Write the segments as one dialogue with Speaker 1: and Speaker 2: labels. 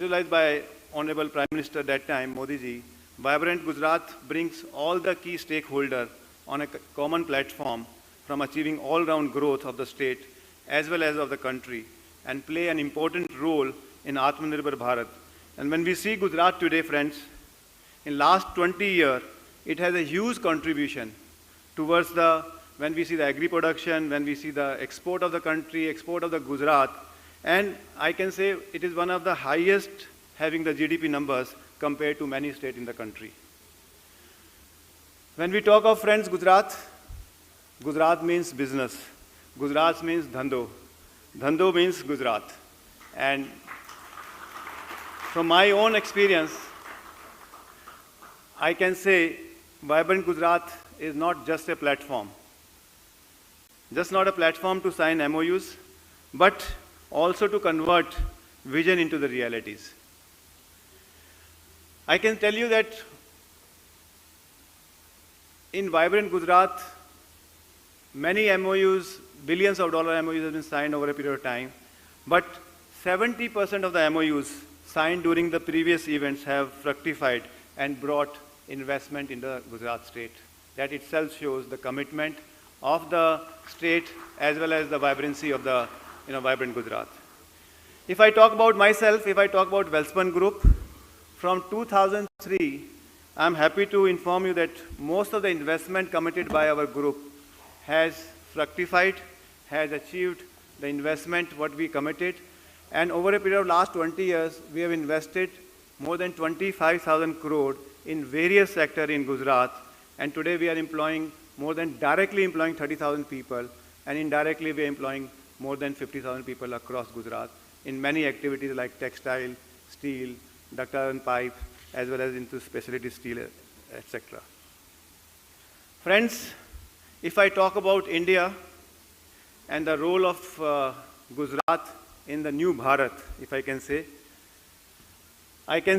Speaker 1: Visualized by Honorable Prime Minister at that time, Modi ji, Vibrant Gujarat brings all the key stakeholders on a common platform from achieving all-round growth of the state as well as of the country and play an important role in Atmanirbhar Bharat. And when we see Gujarat today, friends, in last 20 years, it has a huge contribution towards when we see the agri-production, when we see the export of the country, export of the Gujarat, and I can say it is one of the highest having the GDP numbers compared to many states in the country. When we talk of, friends, Gujarat, Gujarat means business. Gujarat means dhando. Dhando means Gujarat. And from my own experience, I can say Vibrant Gujarat is not just a platform. Just not a platform to sign MOUs, but also to convert vision into the realities. I can tell you that in Vibrant Gujarat, many MOUs, billions of dollar MOUs have been signed over a period of time, but 70% of the MOUs signed during the previous events have fructified and brought investment in the Gujarat state. That itself shows the commitment of the state as well as the vibrancy of the Vibrant Gujarat. If I talk about myself, if I talk about Wellspun Group, from 2003, I'm happy to inform you that most of the investment committed by our group has fructified, has achieved the investment what we committed, and over a period of last 20 years, we have invested more than 25,000 crore in various sectors in Gujarat, and today we are directly employing 30,000 people, and indirectly we are employing more than 50,000 people across Gujarat in many activities like textile, steel, ductile and pipe, as well as into specialty steel, etc. Friends, if I talk about India and the role of Gujarat in the new Bharat, if I can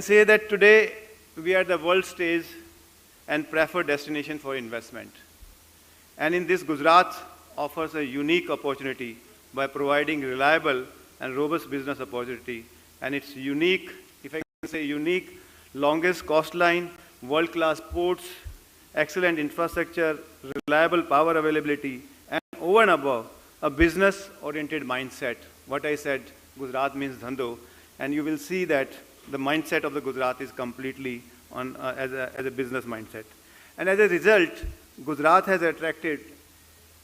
Speaker 1: say that today we are the world stage and preferred destination for investment. And in this, Gujarat offers a unique opportunity by providing reliable and robust business opportunity. And it's unique, if I can say unique, longest coastline, world-class ports, excellent infrastructure, reliable power availability, and over and above, a business-oriented mindset. What I said, Gujarat means dhando, and you will see that the mindset of the Gujarat is completely as a business mindset. And as a result, Gujarat has attracted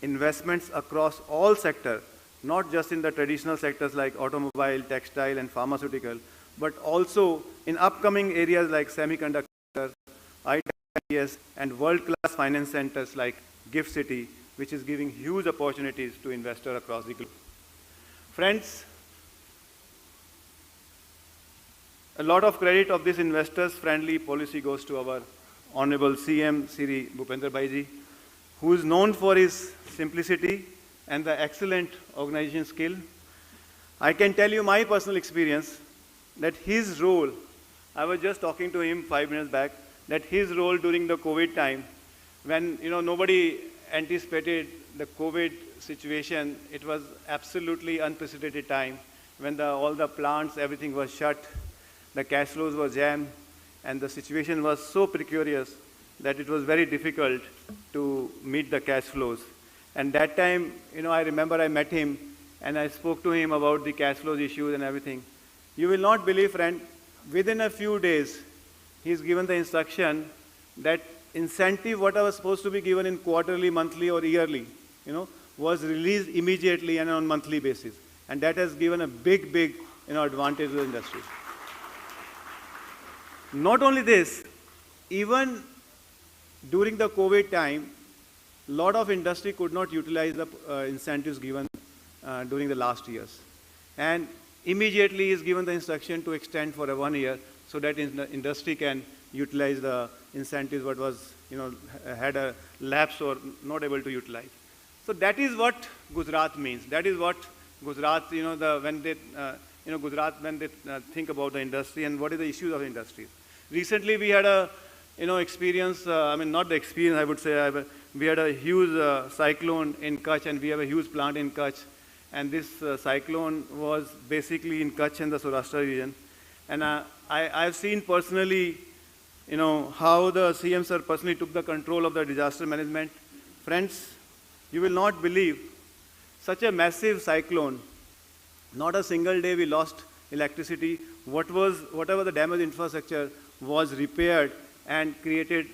Speaker 1: investments across all sectors, not just in the traditional sectors like automobile, textile, and pharmaceutical, but also in upcoming areas like semiconductor, ITS, and world-class finance centers like Gift City, which is giving huge opportunities to investors across the globe. Friends, a lot of credit of this investors-friendly policy goes to our Honorable CM, Sri Bhupender Bhai ji, who is known for his simplicity and the excellent organization skill. I can tell you my personal experience that his role, I was just talking to him 5 minutes back, that his role during the COVID time, when nobody anticipated the COVID situation, it was absolutely unprecedented time, when all the plants, everything was shut, the cash flows were jammed, and the situation was so precarious that it was very difficult to meet the cash flows. And that time, I remember I met him and I spoke to him about the cash flows issues and everything. You will not believe, friend, within a few days, he's given the instruction that incentive, what was supposed to be given in quarterly, monthly, or yearly, was released immediately and on monthly basis. And that has given a big, advantage to the industry. Not only this, even during the COVID time, a lot of industry could not utilize the incentives given during the last years. And immediately is given the instruction to extend for 1 year so that the industry can utilize the incentives what was, had a lapse or not able to utilize. So that is what Gujarat means. That is what Gujarat, when they think about the industry and what is the issues of the industry. Recently we had a, experience, not the experience, I would say, we had a huge cyclone in Kutch, and we have a huge plant in Kutch. And this cyclone was basically in Kutch and the Saurashtra region. And I've seen personally, how the CM sir personally took the control of the disaster management. Friends, you will not believe such a massive cyclone. Not a single day we lost electricity. Whatever the damaged infrastructure was repaired and rebuilt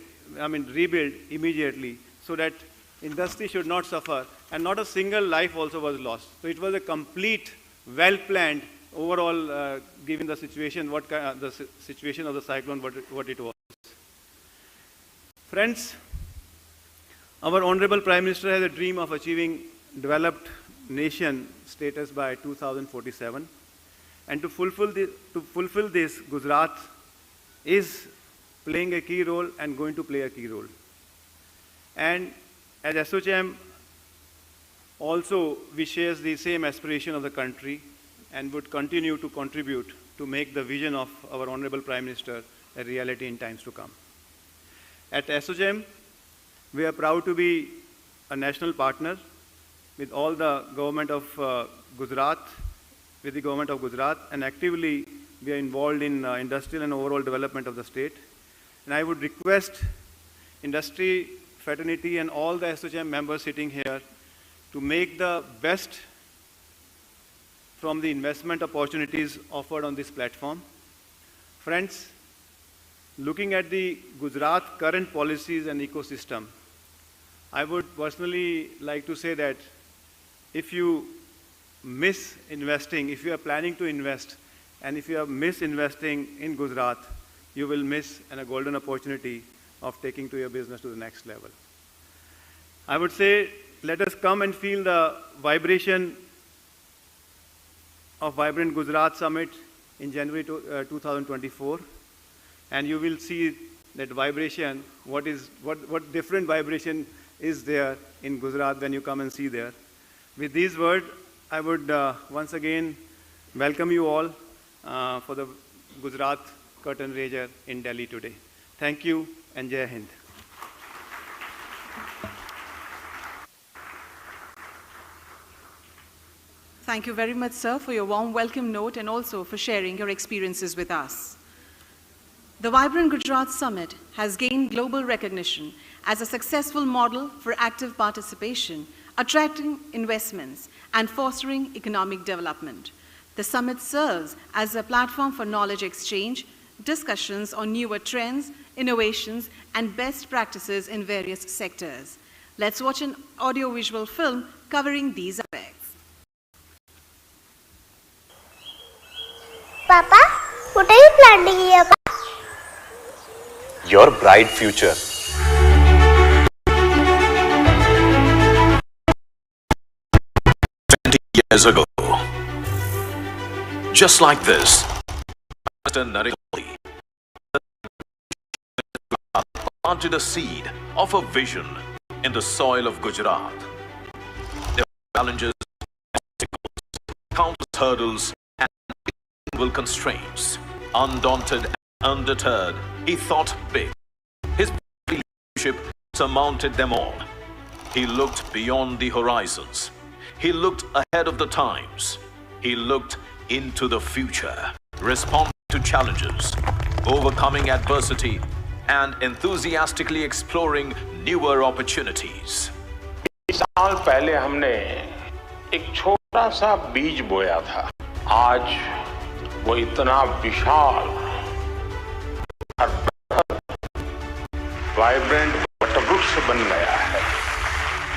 Speaker 1: immediately so that industry should not suffer, and not a single life also was lost. So it was a complete, well-planned, overall, given the situation, the situation of the cyclone, what it was. Friends, our Honorable Prime Minister has a dream of achieving developed nation status by 2047. And to fulfill this, Gujarat is playing a key role and going to play a key role. And as SOCHM also, we share the same aspiration of the country and would continue to contribute to make the vision of our Honorable Prime Minister a reality in times to come. At SOCHM, we are proud to be a national partner with all the government of Gujarat, and actively we are involved in industrial and overall development of the state. And I would request industry, fraternity, and all the SOCHM members sitting here to make the best from the investment opportunities offered on this platform. Friends, looking at the Gujarat current policies and ecosystem, I would personally like to say that if you miss investing, if you are planning to invest, and if you are misinvesting in Gujarat, you will miss a golden opportunity of taking to your business to the next level. I would say, let us come and feel the vibration of Vibrant Gujarat Summit in January 2024, and you will see that vibration, what different vibration is there in Gujarat when you come and see there. With these words, I would once again welcome you all for the Gujarat curtain raiser in Delhi today. Thank you and Jai Hind.
Speaker 2: Thank you very much, sir, for your warm welcome note and also for sharing your experiences with us. The Vibrant Gujarat Summit has gained global recognition as a successful model for active participation, attracting investments, and fostering economic development. The summit serves as a platform for knowledge exchange, discussions on newer trends, innovations, and best practices in various sectors. Let's watch an audio-visual film covering these aspects.
Speaker 3: Papa, what are you planting here?
Speaker 4: Your bright future. 20 years ago, just like this, planted a seed of a vision in the soil of Gujarat. There were challenges, countless hurdles, and invisible constraints. Undaunted and undeterred, he thought big. His leadership surmounted them all. He looked beyond the horizons. He looked ahead of the times. He looked into the future, responding to challenges, overcoming adversity, and enthusiastically exploring newer opportunities.
Speaker 5: 20 साल पहले हमने एक छोटा सा बीज बोया था. आज वो इतना विशाल और वाइब्रेंट वटवृक्ष बन गया है.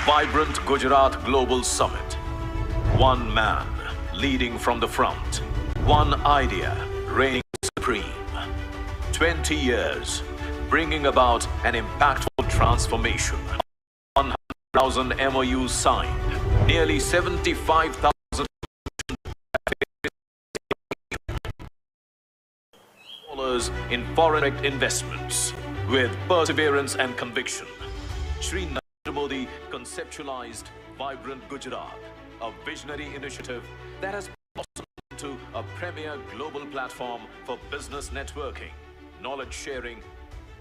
Speaker 4: Vibrant Gujarat Global Summit. One man leading from the front. One idea reigning supreme. 20 years bringing about an impactful transformation. 100,000 MOUs signed. Nearly 75,000 dollars in foreign direct investments. With perseverance and conviction, Shri Narendra Modi conceptualized Vibrant Gujarat, a visionary initiative that has blossomed into a premier global platform for business networking, knowledge sharing,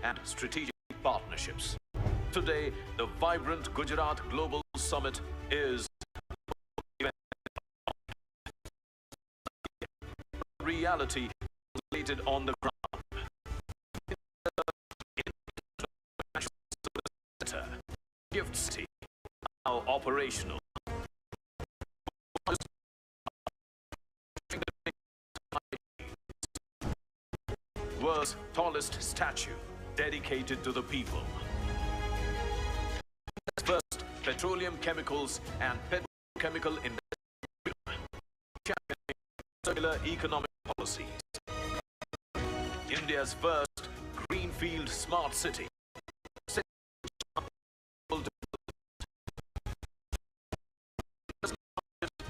Speaker 4: and strategic partnerships. Today, the Vibrant Gujarat Global Summit is a reality laid on the ground. Gift City, now operational. World's tallest statue dedicated to the people. First, petroleum chemicals and petrochemical industry, championing circular economic policies. India's first greenfield smart city.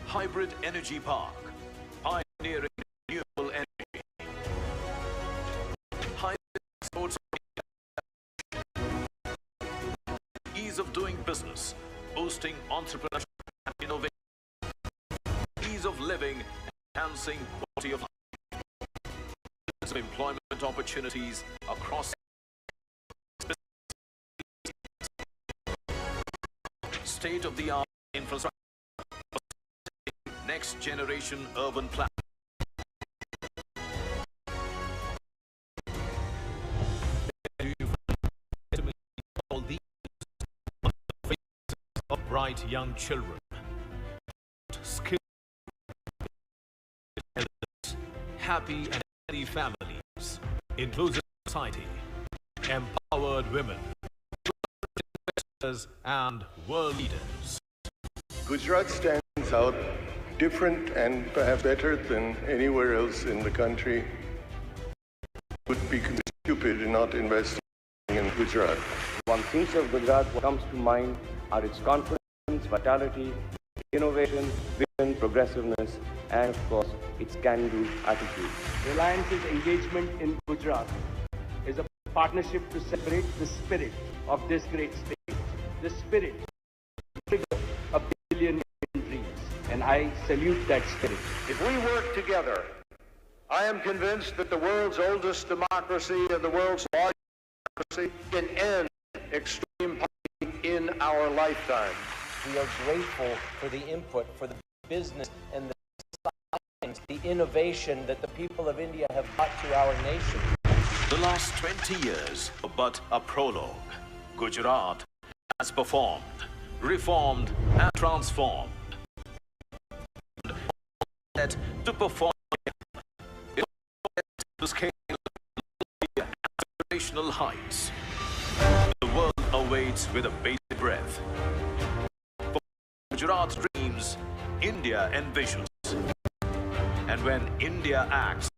Speaker 4: Hybrid energy park, pioneering renewable energy. Ease of doing business, boosting entrepreneurship and innovation. Ease of living, enhancing quality of life. Of employment opportunities across state-of-the-art infrastructure. Next generation urban plan. All these of bright young children, skilled, happy and healthy families, inclusive society, empowered women, investors and world leaders.
Speaker 6: Gujarat stands out different and perhaps better than anywhere else in the country. It would be stupid in not investing in Gujarat.
Speaker 7: One thinks of Gujarat, what comes to mind are its confidence, vitality, innovation, vision, progressiveness, and of course, its can-do attitude.
Speaker 8: Reliance's engagement in Gujarat is a partnership to celebrate the spirit of this great state. The spirit to trigger a billion dreams, and I salute that spirit.
Speaker 9: If we work together, I am convinced that the world's oldest democracy and the world's largest democracy can end extreme poverty in our lifetime.
Speaker 10: We are grateful for the input, for the business and the science, the innovation that the people of India have brought to our nation.
Speaker 4: The last 20 years are but a prologue. Gujarat has performed, reformed and transformed. To perform to scale aspirational heights. The world awaits with a bated breath. For Gujarat dreams, India envisions. And when India acts,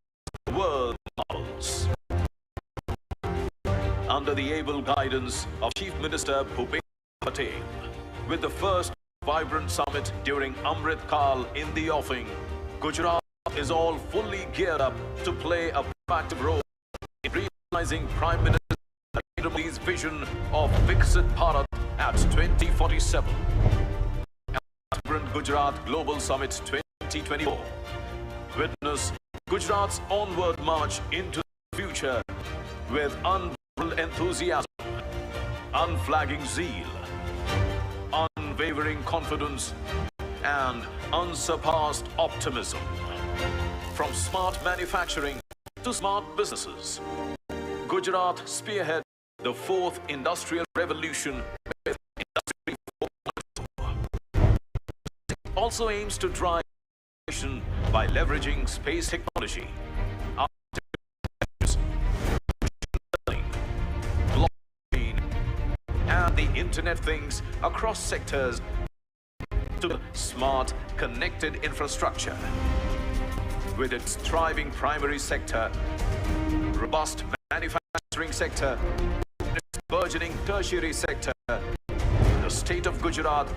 Speaker 4: the world models. Under the able guidance of Chief Minister Bhupendra Patel, with the first vibrant summit during Amrit Kal in the offing, Gujarat is all fully geared up to play a proactive role in realizing Prime Minister Narendra Modi's vision of Viksit Bharat at 2047. Vibrant Gujarat Global Summit 2024. Witness Gujarat's onward march into the future with unbridled enthusiasm, unflagging zeal, unwavering confidence, and unsurpassed optimism. From smart manufacturing to smart businesses, Gujarat spearheads the fourth industrial revolution with Industry 4.0. It also aims to drive innovation by leveraging space technology, blockchain, and the Internet of Things across sectors to smart, connected infrastructure. With its thriving primary sector, robust manufacturing sector, and its burgeoning tertiary sector, the state of Gujarat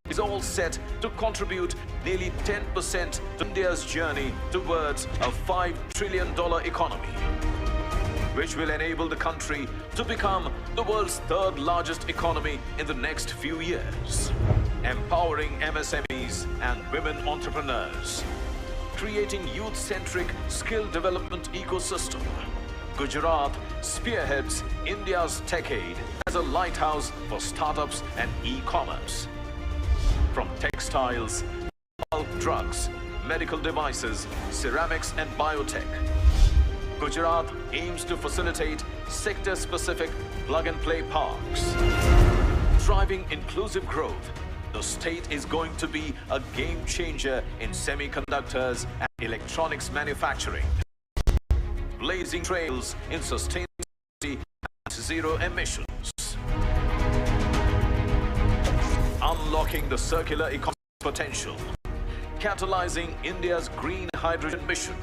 Speaker 4: is all set to contribute nearly 10% to India's journey towards a $5 trillion economy, which will enable the country to become the world's third largest economy in the next few years, empowering MSMEs and women entrepreneurs, creating youth-centric skill development ecosystem. Gujarat spearheads India's decade as a lighthouse for startups and e-commerce. From textiles, bulk drugs, medical devices, ceramics and biotech, Gujarat aims to facilitate sector-specific plug-and-play parks. Driving inclusive growth, the state is going to be a game changer in semiconductors and electronics manufacturing, blazing trails in sustainability and zero emissions, unlocking the circular economy potential, catalyzing India's green hydrogen mission,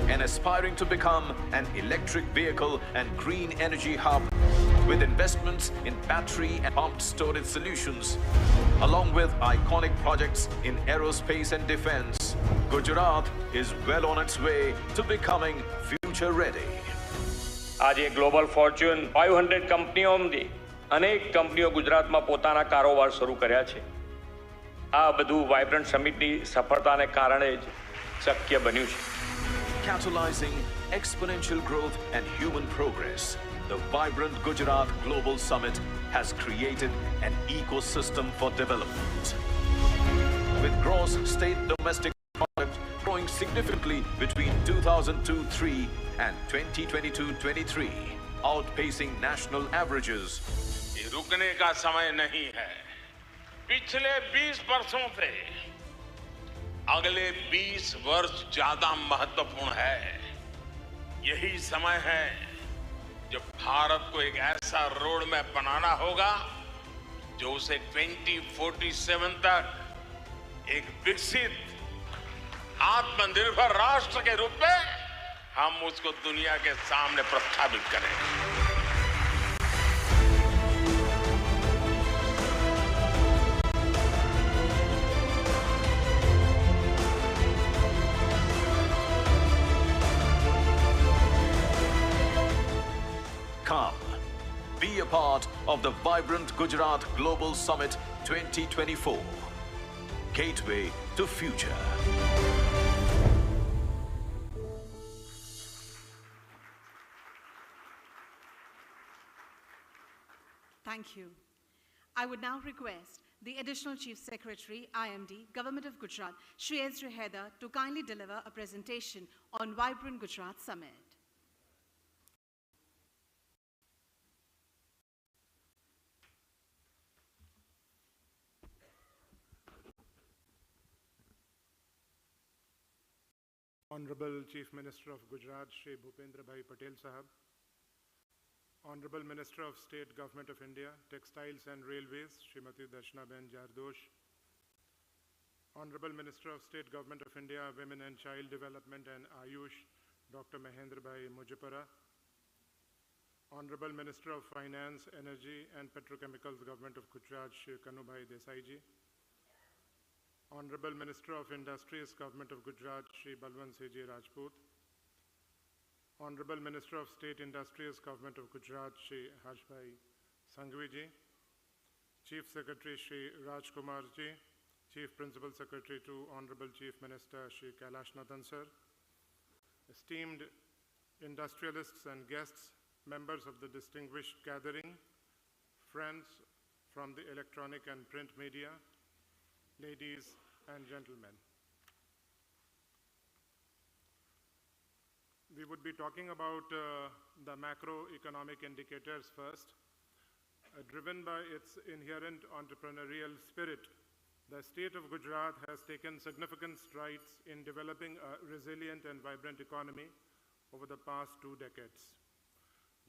Speaker 4: and aspiring to become an electric vehicle and green energy hub with investments in battery and pumped storage solutions, along with iconic projects in aerospace and defense. Gujarat is well on its way to becoming future ready.
Speaker 11: આજે global Fortune 500 કંપનીઓમાંથી અનેક કંપનીઓ ગુજરાતમાં પોતાના કારોબાર શરૂ કર્યા છે. આ બધું વાઇબ્રન્ટ સમિટની સફળતાને કારણે જ શક્ય બન્યું છે.
Speaker 4: Catalyzing exponential growth and human progress, the Vibrant Gujarat Global Summit has created an ecosystem for development. With gross state domestic product growing significantly between 2002-03 and 2022-23, outpacing national averages.
Speaker 5: ये रुकने का समय नहीं है. पिछले 20 वर्षों से अगले 20 वर्ष ज्यादा महत्वपूर्ण है. यही समय है जब भारत को एक ऐसा रोड मैप बनाना होगा जो उसे 2047 तक एक विकसित आत्मनिर्भर राष्ट्र के रूप में हम उसको दुनिया के सामने प्रस्थापित करें.
Speaker 4: Come, be a part of the Vibrant Gujarat Global Summit 2024. Gateway to future.
Speaker 2: Thank you. I would now request the Additional Chief Secretary, IMD, Government of Gujarat, Shri Ezra Haider, to kindly deliver a presentation on Vibrant Gujarat Summit.
Speaker 12: Honorable Chief Minister of Gujarat, Shri Bhupendra Bhai Patel Sahab, Honorable Minister of State Government of India, Textiles and Railways, Srimati Darshana Ben Jardosh, Honorable Minister of State Government of India, Women and Child Development and Ayush, Dr. Mahendra Bhai Mujapara, Honorable Minister of Finance, Energy and Petrochemicals, Government of Gujarat, Shri Kanu Bhai Desai ji, Honorable Minister of Industries, Government of Gujarat, Shri Balwant Singh Rajput, Honorable Minister of State Industries, Government of Gujarat, Shri Harshbhai Sanghvi ji, Chief Secretary Shri Rajkumar ji, Chief Principal Secretary to Honorable Chief Minister Shri Kailash Nathan sir, esteemed industrialists and guests, members of the distinguished gathering, friends from the electronic and print media, ladies and gentlemen. We would be talking about the macroeconomic indicators first. Driven by its inherent entrepreneurial spirit, the state of Gujarat has taken significant strides in developing a resilient and vibrant economy over the past 2 decades.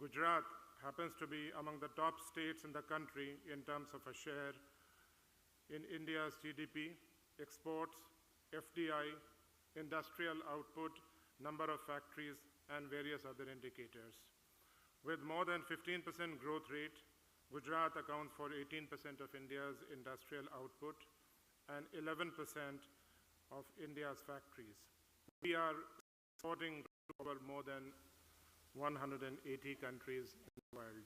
Speaker 12: Gujarat happens to be among the top states in the country in terms of a share in India's GDP, exports, FDI, industrial output, number of factories, and various other indicators. With more than 15% growth rate, Gujarat accounts for 18% of India's industrial output and 11% of India's factories. We are exporting to over more than 180 countries in the world.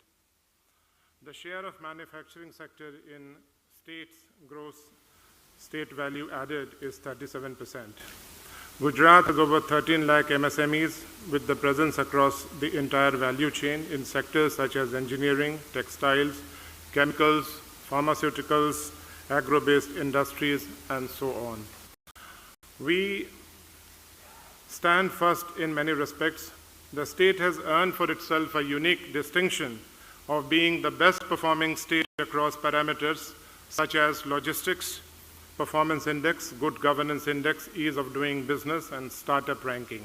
Speaker 12: The share of manufacturing sector in state's gross state value added is 37%. Gujarat has over 13 lakh MSMEs with the presence across the entire value chain in sectors such as engineering, textiles, chemicals, pharmaceuticals, agro-based industries, and so on. We stand first in many respects the state has earned for itself a unique distinction of being the best performing state across parameters such as logistics, performance index, good governance index, ease of doing business, and startup ranking.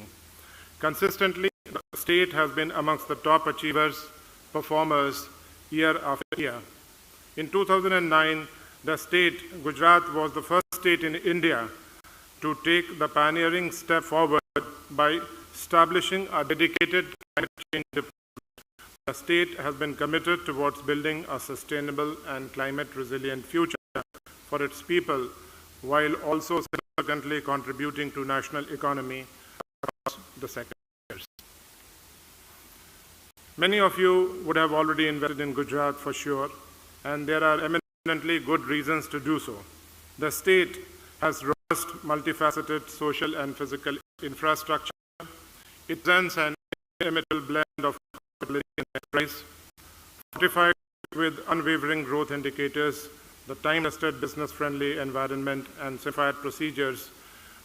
Speaker 12: Consistently, the state has been amongst the top achievers, performers, year after year. In 2009, the state, Gujarat, was the first state in India to take the pioneering step forward by establishing a dedicated climate change department. The state has been committed towards building a sustainable and climate-resilient future for its people, while also significantly contributing to national economy across the sectors. Many of you would have already invested in Gujarat for sure, and there are eminently good reasons to do so. The state has robust, multifaceted social and physical infrastructure. It presents an inimitable blend of capability and enterprise, fortified with unwavering growth indicators, the time-tested business-friendly environment, and simplified procedures.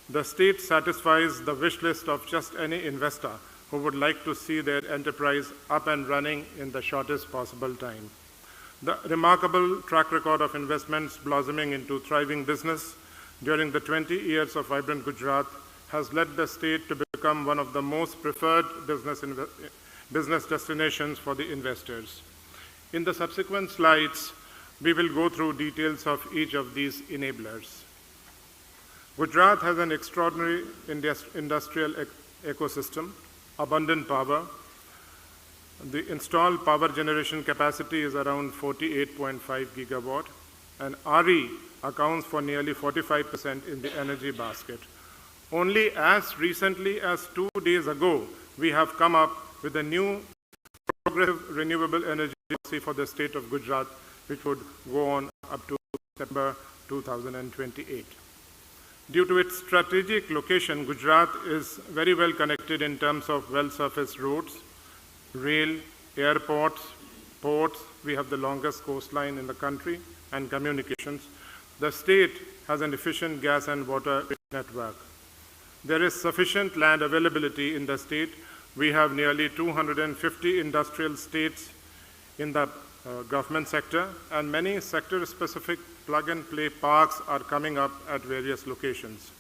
Speaker 12: The state satisfies the wish list of just any investor who would like to see their enterprise up and running in the shortest possible time. The remarkable track record of investments blossoming into thriving business during the 20 years of Vibrant Gujarat has led the state to become one of the most preferred business destinations for the investors. In the subsequent slides, we will go through details of each of these enablers. Gujarat has an extraordinary industrial ecosystem, abundant power. The installed power generation capacity is around 48.5 gigawatt, and RE accounts for nearly 45% in the energy basket. Only as recently as 2 days ago, we have come up with a new progressive renewable energy policy for the state of Gujarat, which would go on up to September 2028. Due to its strategic location, Gujarat is very well connected in terms of well-surfaced roads, rail, airports, ports. We have the longest coastline in the country, and communications. The state has an efficient gas and water network. There is sufficient land availability in the state. We have nearly 250 industrial estates in the government sector, and many sector-specific plug-and-play parks are coming up at various locations.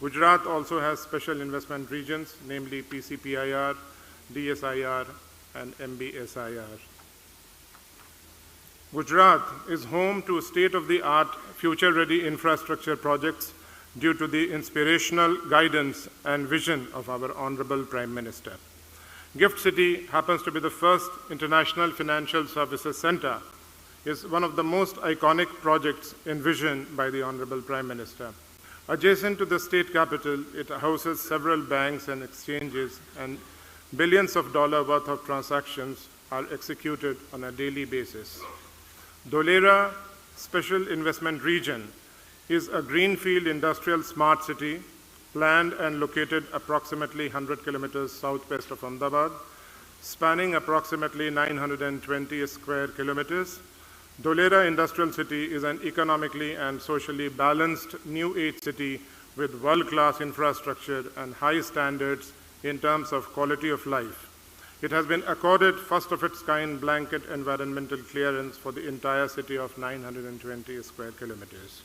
Speaker 12: Gujarat also has special investment regions, namely PCPIR, DSIR, and MBSIR. Gujarat is home to state-of-the-art, future-ready infrastructure projects due to the inspirational guidance and vision of our Honorable Prime Minister. Gift City happens to be the first international financial services center, is one of the most iconic projects envisioned by the Honorable Prime Minister. Adjacent to the state capital, it houses several banks and exchanges, and billions of dollars worth of transactions are executed on a daily basis. Dholera Special Investment Region is a greenfield industrial smart city planned and located approximately 100 kilometers southwest of Ahmedabad, spanning approximately 920 square kilometers. Dholera Industrial City is an economically and socially balanced new age city with world-class infrastructure and high standards in terms of quality of life. It has been accorded first of its kind blanket environmental clearance for the entire city of 920 square kilometers.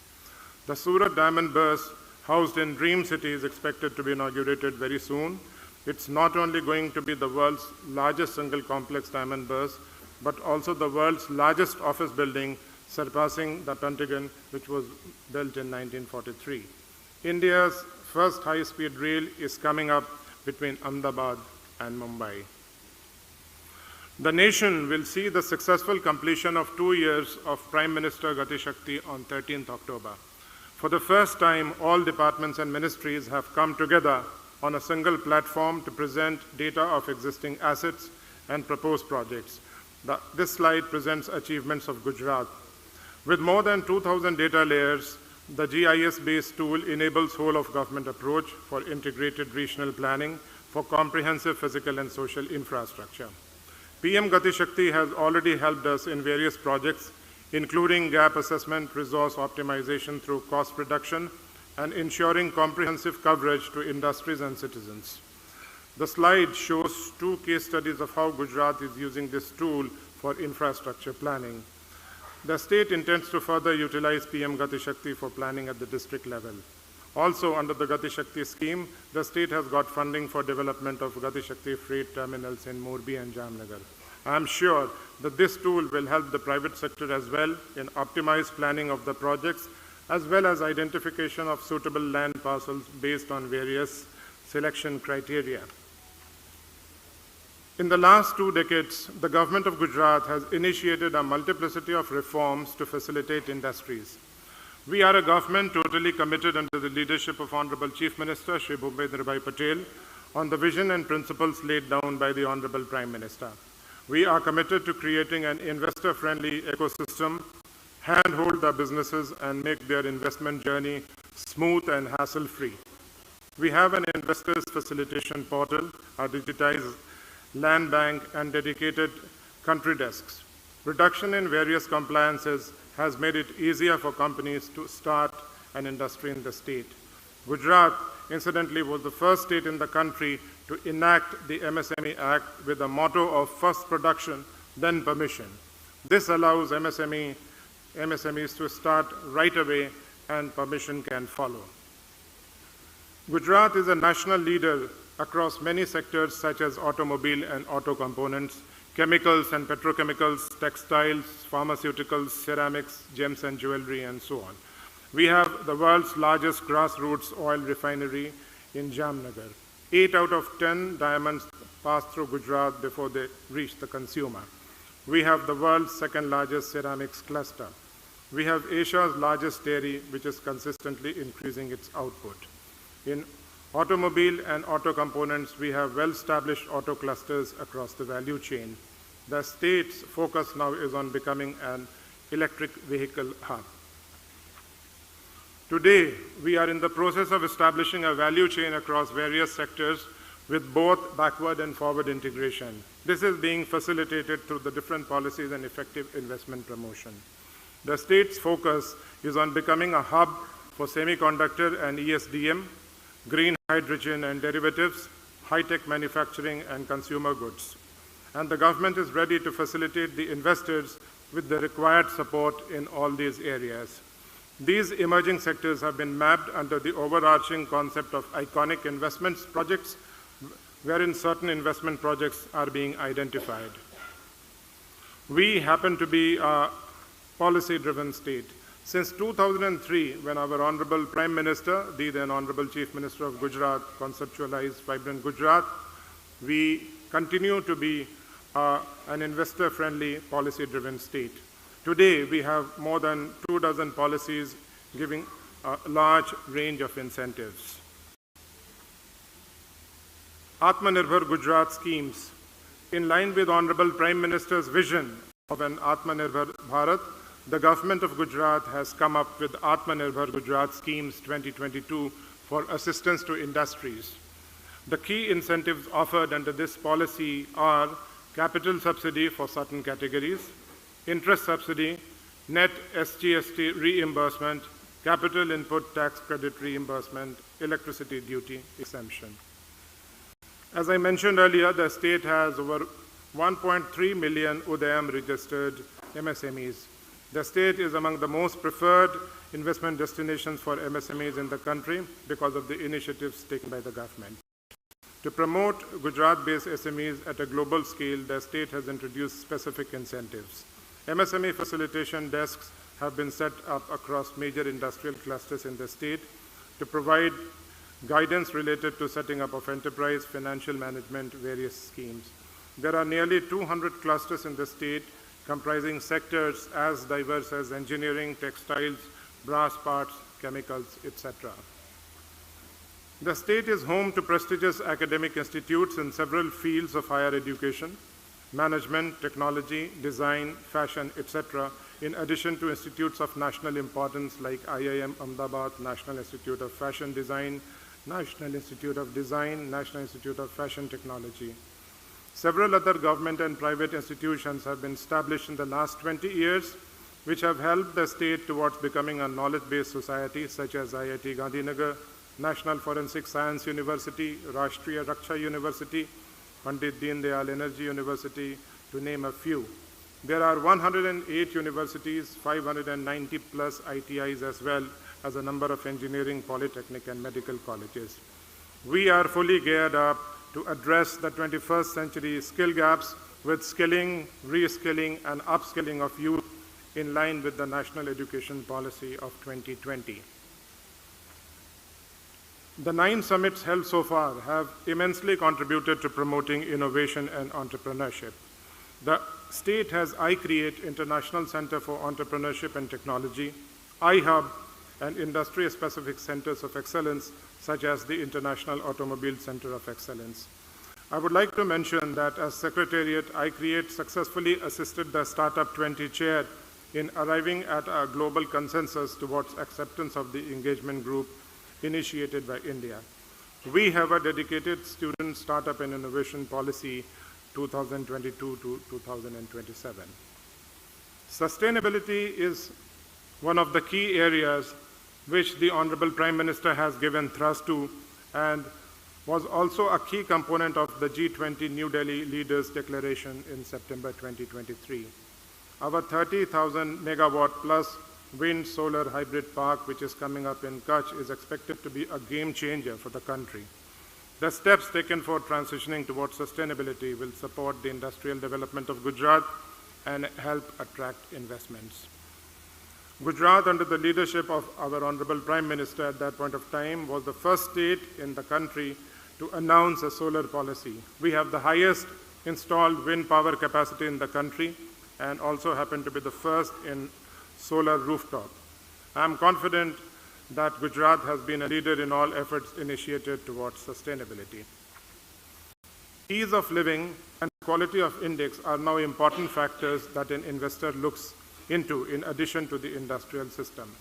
Speaker 12: The Surat Diamond Burst, housed in Dream City, is expected to be inaugurated very soon. It's not only going to be the world's largest single complex diamond burst, but also the world's largest office building, surpassing the Pentagon, which was built in 1943. India's first high-speed rail is coming up between Ahmedabad and Mumbai. The nation will see the successful completion of 2 years of Prime Minister Gati Shakti on 13th October. For the first time, all departments and ministries have come together on a single platform to present data of existing assets and proposed projects. This slide presents achievements of Gujarat. With more than 2,000 data layers, the GIS-based tool enables whole-of-government approach for integrated regional planning for comprehensive physical and social infrastructure. PM Gati Shakti has already helped us in various projects, including gap assessment, resource optimization through cost reduction, and ensuring comprehensive coverage to industries and citizens. The slide shows two case studies of how Gujarat is using this tool for infrastructure planning. The state intends to further utilize PM Gati Shakti for planning at the district level. Also, under the Gati Shakti scheme, the state has got funding for development of Gati Shakti freight terminals in Morbi and Jamnagar. I am sure that this tool will help the private sector as well in optimized planning of the projects, as well as identification of suitable land parcels based on various selection criteria. In the last 2 decades, the government of Gujarat has initiated a multiplicity of reforms to facilitate industries. We are a government totally committed under the leadership of Honorable Chief Minister Shri Bhupendra Bhai Patel on the vision and principles laid down by the Honorable Prime Minister. We are committed to creating an investor-friendly ecosystem, handhold the businesses and make their investment journey smooth and hassle-free. We have an investors facilitation portal, a digitized land bank and dedicated country desks. Reduction in various compliances has made it easier for companies to start an industry in the state. Gujarat, incidentally, was the first state in the country to enact the MSME Act with the motto of first production, then permission. This allows MSMEs to start right away and permission can follow. Gujarat is a national leader across many sectors such as automobile and auto components, chemicals and petrochemicals, textiles, pharmaceuticals, ceramics, gems and jewelry, and so on. We have the world's largest grassroots oil refinery in Jamnagar. 8 out of 10 diamonds pass through Gujarat before they reach the consumer. We have the world's second largest ceramics cluster. We have Asia's largest dairy, which is consistently increasing its output. In automobile and auto components, we have well-established auto clusters across the value chain. The state's focus now is on becoming an electric vehicle hub. Today, we are in the process of establishing a value chain across various sectors with both backward and forward integration. This is being facilitated through the different policies and effective investment promotion. The state's focus is on becoming a hub for semiconductor and ESDM, green hydrogen and derivatives, high-tech manufacturing and consumer goods. And the government is ready to facilitate the investors with the required support in all these areas. These emerging sectors have been mapped under the overarching concept of iconic investments projects, wherein certain investment projects are being identified. We happen to be a policy-driven state. Since 2003, when our Honorable Prime Minister, the then Honorable Chief Minister of Gujarat, conceptualized Vibrant Gujarat, we continue to be an investor-friendly, policy-driven state. Today, we have more than 24 policies giving a large range of incentives. Atmanirbhar Gujarat schemes. In line with Honorable Prime Minister's vision of an Atmanirbhar Bharat, the government of Gujarat has come up with Atmanirbhar Gujarat Schemes 2022 for assistance to industries. The key incentives offered under this policy are capital subsidy for certain categories, interest subsidy, net SGST reimbursement, capital input tax credit reimbursement, electricity duty exemption. As I mentioned earlier, the state has over 1.3 million Udayam registered MSMEs. The state is among the most preferred investment destinations for MSMEs in the country because of the initiatives taken by the government. To promote Gujarat-based SMEs at a global scale, the state has introduced specific incentives. MSME facilitation desks have been set up across major industrial clusters in the state to provide guidance related to setting up of enterprise, financial management, various schemes. There are nearly 200 clusters in the state comprising sectors as diverse as engineering, textiles, brass parts, chemicals, etc. The state is home to prestigious academic institutes in several fields of higher education, management, technology, design, fashion, etc., in addition to institutes of national importance like IIM Ahmedabad, National Institute of Fashion Design, National Institute of Design, National Institute of Fashion Technology. Several other government and private institutions have been established in the last 20 years, which have helped the state towards becoming a knowledge-based society, such as IIT Gandhinagar, National Forensic Science University, Rashtriya Raksha University, Pandit Deen Dayal Energy University, to name a few. There are 108 universities, 590 plus ITIs, as well as a number of engineering, polytechnic, and medical colleges. We are fully geared up to address the 21st century skill gaps with skilling, reskilling, and upskilling of youth in line with the National Education Policy of 2020. The 9 summits held so far have immensely contributed to promoting innovation and entrepreneurship. The state has iCreate International Center for Entrepreneurship and Technology, iHub, and industry-specific centers of excellence, such as the International Automobile Center of Excellence. I would like to mention that as Secretariat, iCreate successfully assisted the Startup 20 chair in arriving at a global consensus towards acceptance of the engagement group initiated by India. We have a dedicated student startup and innovation policy 2022 to 2027. Sustainability is one of the key areas which the Honorable Prime Minister has given thrust to and was also a key component of the G20 New Delhi Leaders Declaration in September 2023. Our 30,000 megawatt plus wind solar hybrid park, which is coming up in Kutch, is expected to be a game changer for the country. The steps taken for transitioning towards sustainability will support the industrial development of Gujarat and help attract investments. Gujarat, under the leadership of our Honorable Prime Minister at that point of time, was the first state in the country to announce a solar policy. We have the highest installed wind power capacity in the country and also happen to be the first in solar rooftop. I am confident that Gujarat has been a leader in all efforts initiated towards sustainability. Ease of living and quality of index are now important factors that an investor looks into in addition to the industrial system.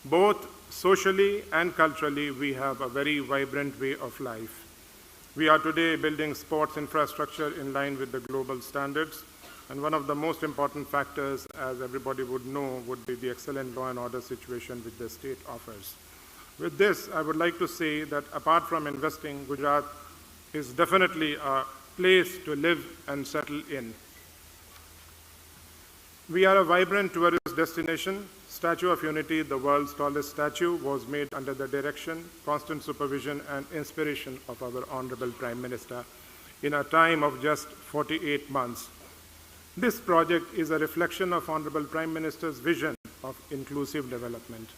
Speaker 12: Both socially and culturally, we have a very vibrant way of life. We are today building sports infrastructure in line with the global standards, and one of the most important factors, as everybody would know, would be the excellent law and order situation which the state offers. With this, I would like to say that apart from investing, Gujarat is definitely a place to live and settle in. We are a vibrant tourist destination. Statue of Unity, the world's tallest statue, was made under the direction, constant supervision, and inspiration of our Honorable Prime Minister in a time of just 48 months. This project is a reflection of Honorable Prime Minister's vision of inclusive development.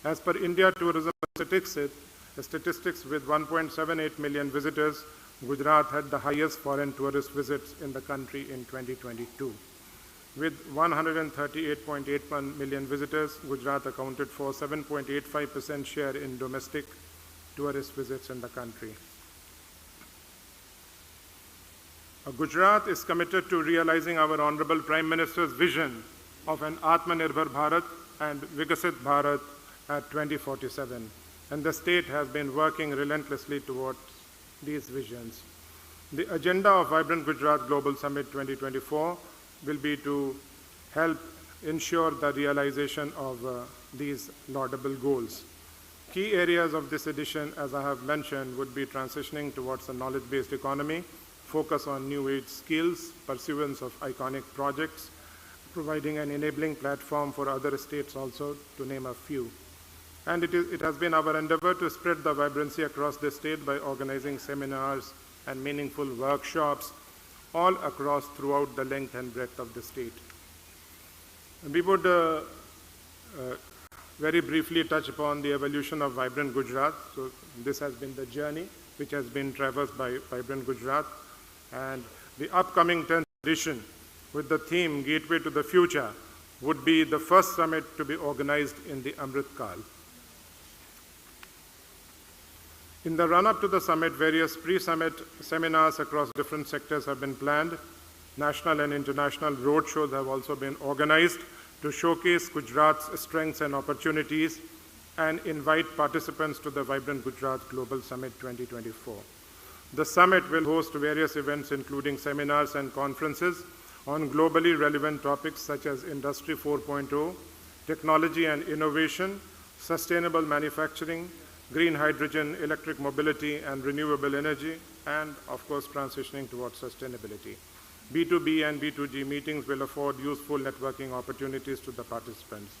Speaker 12: As per India Tourism Statistics, with 1.78 million visitors, Gujarat had the highest foreign tourist visits in the country in 2022. With 138.81 million visitors, Gujarat accounted for 7.85% share in domestic tourist visits in the country. Gujarat is committed to realizing our Honorable Prime Minister's vision of an Atmanirbhar Bharat and Vikasit Bharat at 2047, and the state has been working relentlessly towards these visions. The agenda of Vibrant Gujarat Global Summit 2024 will be to help ensure the realization of these laudable goals. Key areas of this edition, as I have mentioned, would be transitioning towards a knowledge-based economy, focus on new age skills, pursuance of iconic projects, providing an enabling platform for other states also, to name a few. And it has been our endeavor to spread the vibrancy across the state by organizing seminars and meaningful workshops all across throughout the length and breadth of the state. We would very briefly touch upon the evolution of Vibrant Gujarat. So this has been the journey which has been traversed by Vibrant Gujarat, and the upcoming 10th edition with the theme Gateway to the Future would be the first summit to be organized in the Amrit Kal. In the run-up to the summit, various pre-summit seminars across different sectors have been planned. National and international roadshows have also been organized to showcase Gujarat's strengths and opportunities and invite participants to the Vibrant Gujarat Global Summit 2024. The summit will host various events including seminars and conferences on globally relevant topics such as Industry 4.0, technology and innovation, sustainable manufacturing, green hydrogen, electric mobility, and renewable energy, and of course transitioning towards sustainability. B2B and B2G meetings will afford useful networking opportunities to the participants.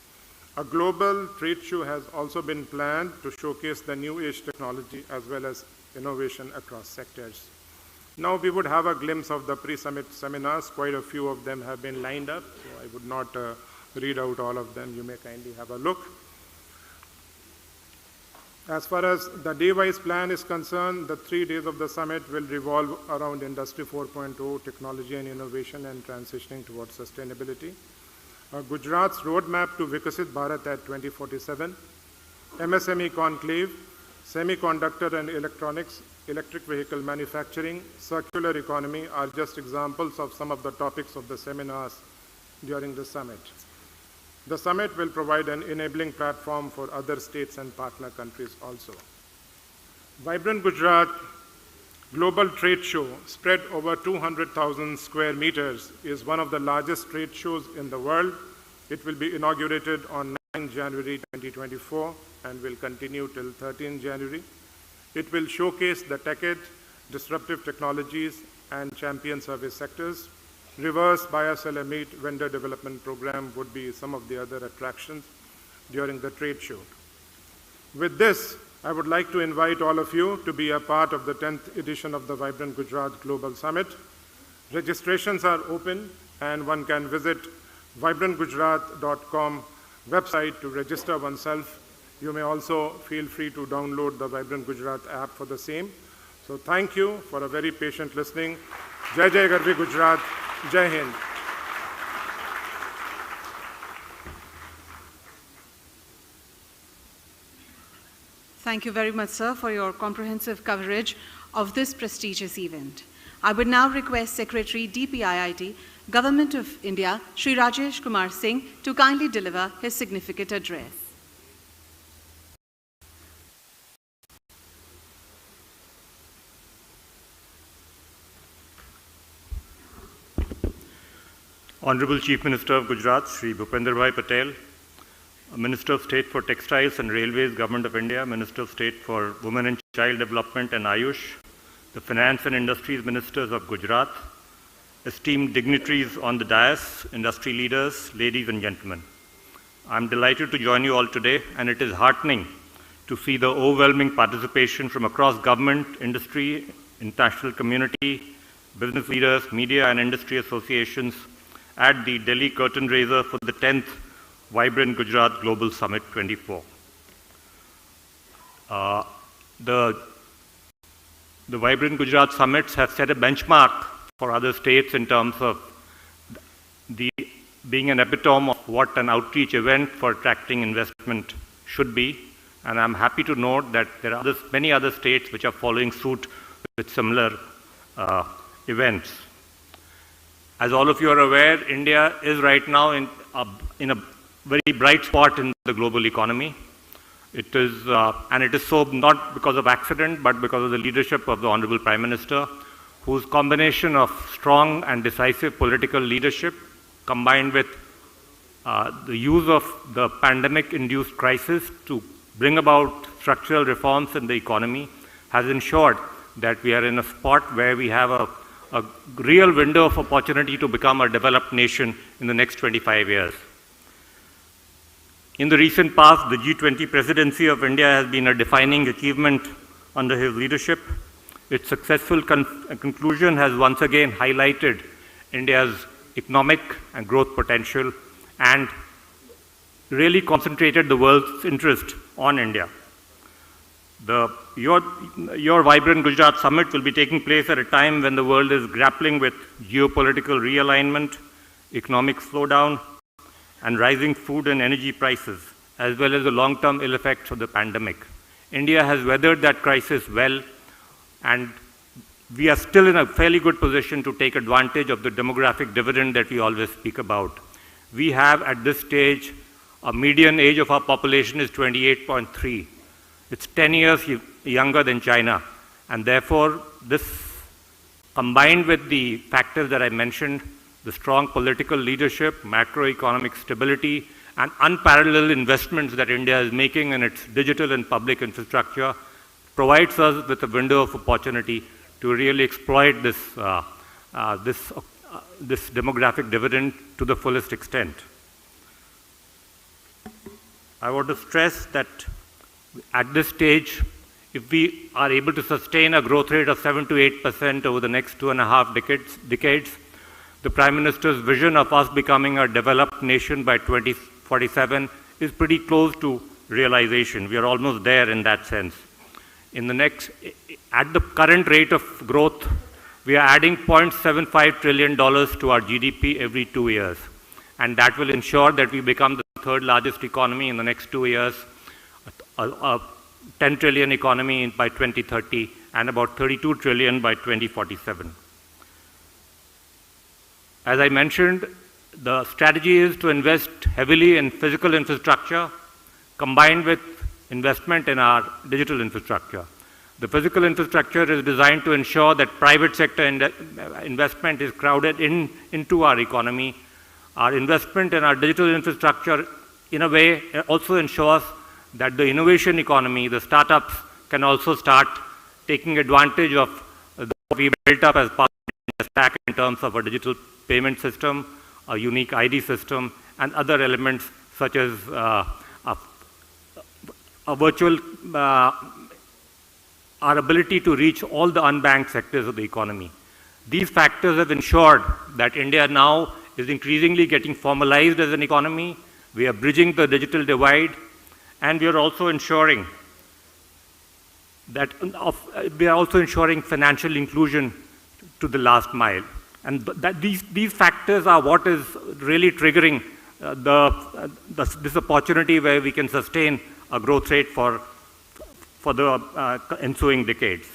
Speaker 12: A global trade show has also been planned to showcase the new age technology as well as innovation across sectors. Now we would have a glimpse of the pre-summit seminars. Quite a few of them have been lined up, so I would not read out all of them. You may kindly have a look. As far as the day-wise plan is concerned, the 3 days of the summit will revolve around Industry 4.0, technology and innovation, and transitioning towards sustainability. Gujarat's roadmap to Vikasit Bharat at 2047, MSME conclave, semiconductor and electronics, electric vehicle manufacturing, circular economy are just examples of some of the topics of the seminars during the summit. The summit will provide an enabling platform for other states and partner countries also. Vibrant Gujarat Global Trade Show, spread over 200,000 square meters, is one of the largest trade shows in the world. It will be inaugurated on 9 January 2024 and will continue till 13 January. It will showcase the tech-ed, disruptive technologies, and champion service sectors. Reverse Bioseller Meet Vendor Development Program would be some of the other attractions during the trade show. With this, I would like to invite all of you to be a part of the 10th edition of the Vibrant Gujarat Global Summit. Registrations are open and one can visit vibrantgujarat.com website to register oneself. You may also feel free to download the Vibrant Gujarat app for the same. So thank you for a very patient listening. Jai Jai Garvi Gujarat, Jai Hind.
Speaker 2: Thank you very much, sir, for your comprehensive coverage of this prestigious event. I would now request Secretary DPIIT, Government of India, Shri Rajesh Kumar Singh, to kindly deliver his significant address.
Speaker 13: Honorable Chief Minister of Gujarat, Shri Bhupendrabhai Patel, Minister of State for Textiles and Railways, Government of India, Minister of State for Women and Child Development and Ayush, the Finance and Industries Ministers of Gujarat, esteemed dignitaries on the dais, industry leaders, ladies and gentlemen. I'm delighted to join you all today, and it is heartening to see the overwhelming participation from across government, industry, international community, business leaders, media and industry associations at the Delhi curtain raiser for the 10th Vibrant Gujarat Global Summit 24. The Vibrant Gujarat Summits have set a benchmark for other states in terms of being an epitome of what an outreach event for attracting investment should be. And I'm happy to note that there are many other states which are following suit with similar events. As all of you are aware, India is right now in a very bright spot in the global economy. It is so not because of accident, but because of the leadership of the Honorable Prime Minister, whose combination of strong and decisive political leadership, combined with the use of the pandemic-induced crisis to bring about structural reforms in the economy, has ensured that we are in a spot where we have a real window of opportunity to become a developed nation in the next 25 years. In the recent past, the G20 presidency of India has been a defining achievement under his leadership. Its successful conclusion has once again highlighted India's economic and growth potential and really concentrated the world's interest on India. Your Vibrant Gujarat Summit will be taking place at a time when the world is grappling with geopolitical realignment, economic slowdown, and rising food and energy prices, as well as the long-term ill effects of the pandemic. India has weathered that crisis well, and we are still in a fairly good position to take advantage of the demographic dividend that we always speak about. We have, at this stage, a median age of our population is 28.3. It's 10 years younger than China, and therefore, this, combined with the factors that I mentioned, the strong political leadership, macroeconomic stability, and unparalleled investments that India is making in its digital and public infrastructure provides us with a window of opportunity to really exploit this demographic dividend to the fullest extent. I want to stress that at this stage, if we are able to sustain a growth rate of 7 to 8% over the next 2.5 decades, the Prime Minister's vision of us becoming a developed nation by 2047 is pretty close to realization. We are almost there in that sense. At the current rate of growth, we are adding $0.75 trillion to our GDP every 2 years. And that will ensure that we become the third largest economy in the next 2 years, a 10 trillion economy by 2030, and about 32 trillion by 2047. As I mentioned, the strategy is to invest heavily in physical infrastructure combined with investment in our digital infrastructure. The physical infrastructure is designed to ensure that private sector investment is crowded into our economy. Our investment in our digital infrastructure, in a way, also ensures that the innovation economy, the startups, can also start taking advantage of what we built up as part of the stack in terms of a digital payment system, a unique ID system, and other elements such as a virtual, our ability to reach all the unbanked sectors of the economy. These factors have ensured that India now is increasingly getting formalized as an economy. We are bridging the digital divide, and we are also ensuring that financial inclusion to the last mile. And these factors are what is really triggering this opportunity where we can sustain a growth rate for the ensuing decades.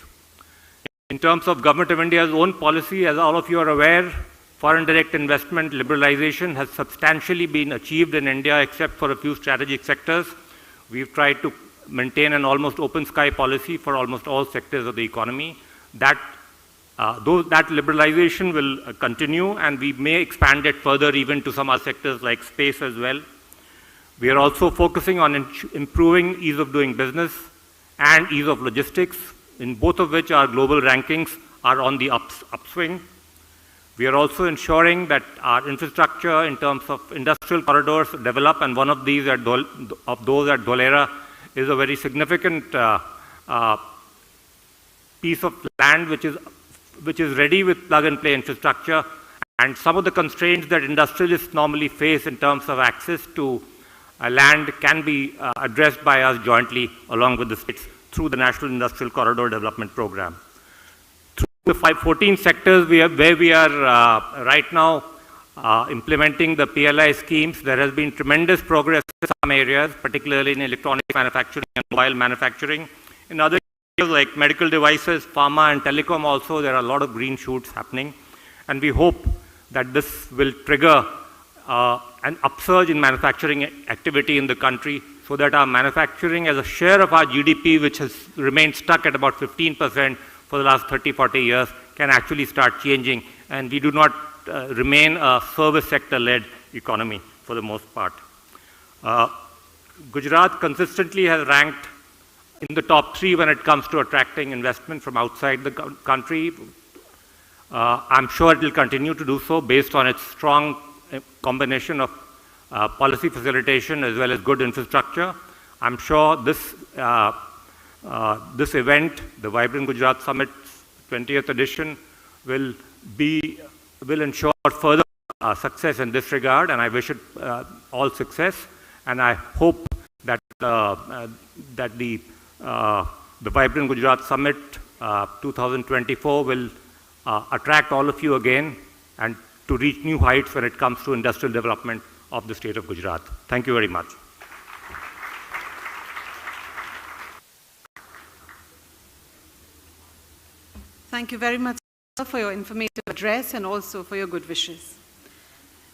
Speaker 13: In terms of Government of India's own policy, as all of you are aware, foreign direct investment liberalization has substantially been achieved in India except for a few strategic sectors. We've tried to maintain an almost open sky policy for almost all sectors of the economy. That liberalization will continue, and we may expand it further even to some other sectors like space as well. We are also focusing on improving ease of doing business and ease of logistics, in both of which our global rankings are on the upswing. We are also ensuring that our infrastructure in terms of industrial corridors develop, and one of these of those at Dholera is a very significant piece of land which is ready with plug-and-play infrastructure, and some of the constraints that industrialists normally face in terms of access to land can be addressed by us jointly along with the states through the National Industrial Corridor Development Program. Through the 14 sectors where we are right now implementing the PLI schemes, there has been tremendous progress in some areas, particularly in electronic manufacturing and mobile manufacturing. In other areas like medical devices, pharma and telecom also, there are a lot of green shoots happening. And we hope that this will trigger an upsurge in manufacturing activity in the country, so that our manufacturing as a share of our GDP, which has remained stuck at about 15% for the last 30-40 years, can actually start changing, and we do not remain a service sector-led economy for the most part. Gujarat consistently has ranked in the top 3 when it comes to attracting investment from outside the country. I'm sure it will continue to do so based on its strong combination of policy facilitation as well as good infrastructure. I'm sure this event, the Vibrant Gujarat Summit 20th edition, will ensure further success in this regard, and I wish it all success. And I hope that the Vibrant Gujarat Summit 2024 will attract all of you again and to reach new heights when it comes to industrial development of the state of Gujarat. Thank you very much.
Speaker 2: Thank you very much for your informative address and also for your good wishes.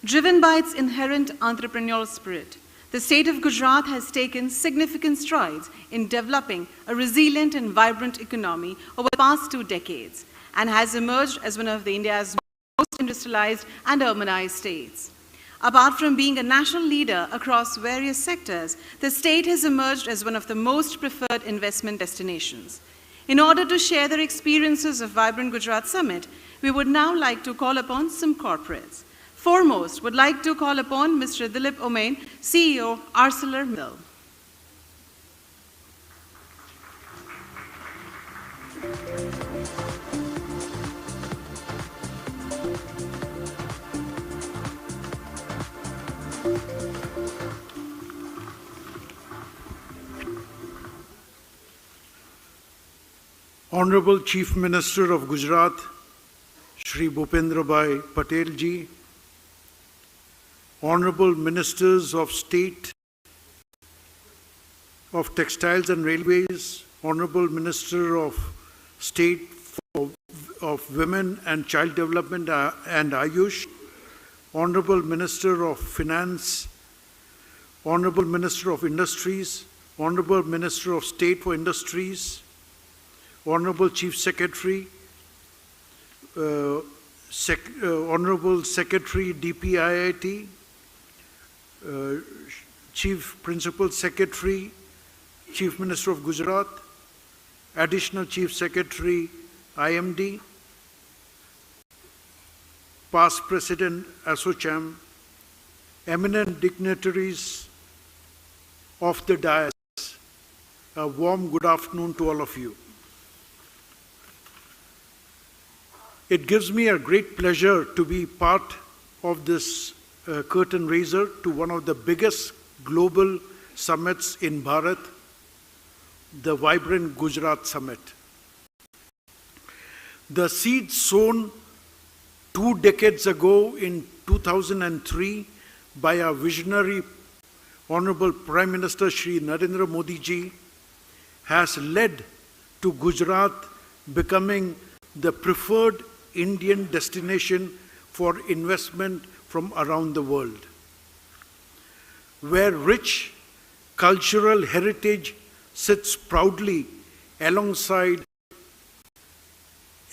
Speaker 2: Driven by its inherent entrepreneurial spirit, the state of Gujarat has taken significant strides in developing a resilient and vibrant economy over the past 2 decades and has emerged as one of India's most industrialized and urbanized states. Apart from being a national leader across various sectors, the state has emerged as one of the most preferred investment destinations. In order to share their experiences of Vibrant Gujarat Summit, we would now like to call upon some corporates. Foremost, would like to call upon Mr. Dilip Omain, CEO, ArcelorMittal.
Speaker 14: Honorable Chief Minister of Gujarat, Shri Bhupendra Bhai Patel ji, Honorable Ministers of State of Textiles and Railways, Honorable Minister of State of Women and Child Development and Ayush, Honorable Minister of Finance, Honorable Minister of Industries, Honorable Minister of State for Industries, Honorable Chief Secretary, Honorable Secretary DPIIT, Chief Principal Secretary, Chief Minister of Gujarat, Additional Chief Secretary IMD, Past President ASSOCHAM, eminent dignitaries of the dais, a warm good afternoon to all of you. It gives me a great pleasure to be part of this curtain raiser to one of the biggest global summits in Bharat, the Vibrant Gujarat Summit. The seed sown 2 decades ago in 2003 by our visionary Honorable Prime Minister Shri Narendra Modi ji has led to Gujarat becoming the preferred Indian destination for investment from around the world, where rich cultural heritage sits proudly alongside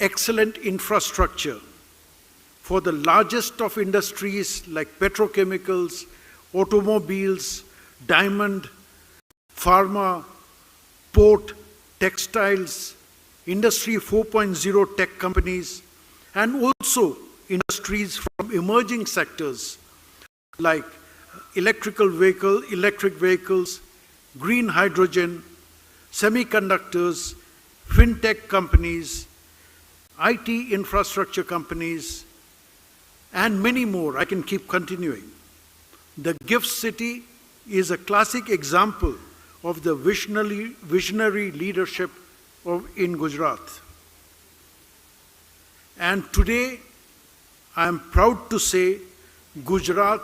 Speaker 14: excellent infrastructure for the largest of industries like petrochemicals, automobiles, diamond, pharma, port, textiles, Industry 4.0 tech companies, and also industries from emerging sectors like electric vehicles, green hydrogen, semiconductors, fintech companies, IT infrastructure companies, and many more. I can keep continuing. The Gift City is a classic example of the visionary leadership in Gujarat. And today, I am proud to say Gujarat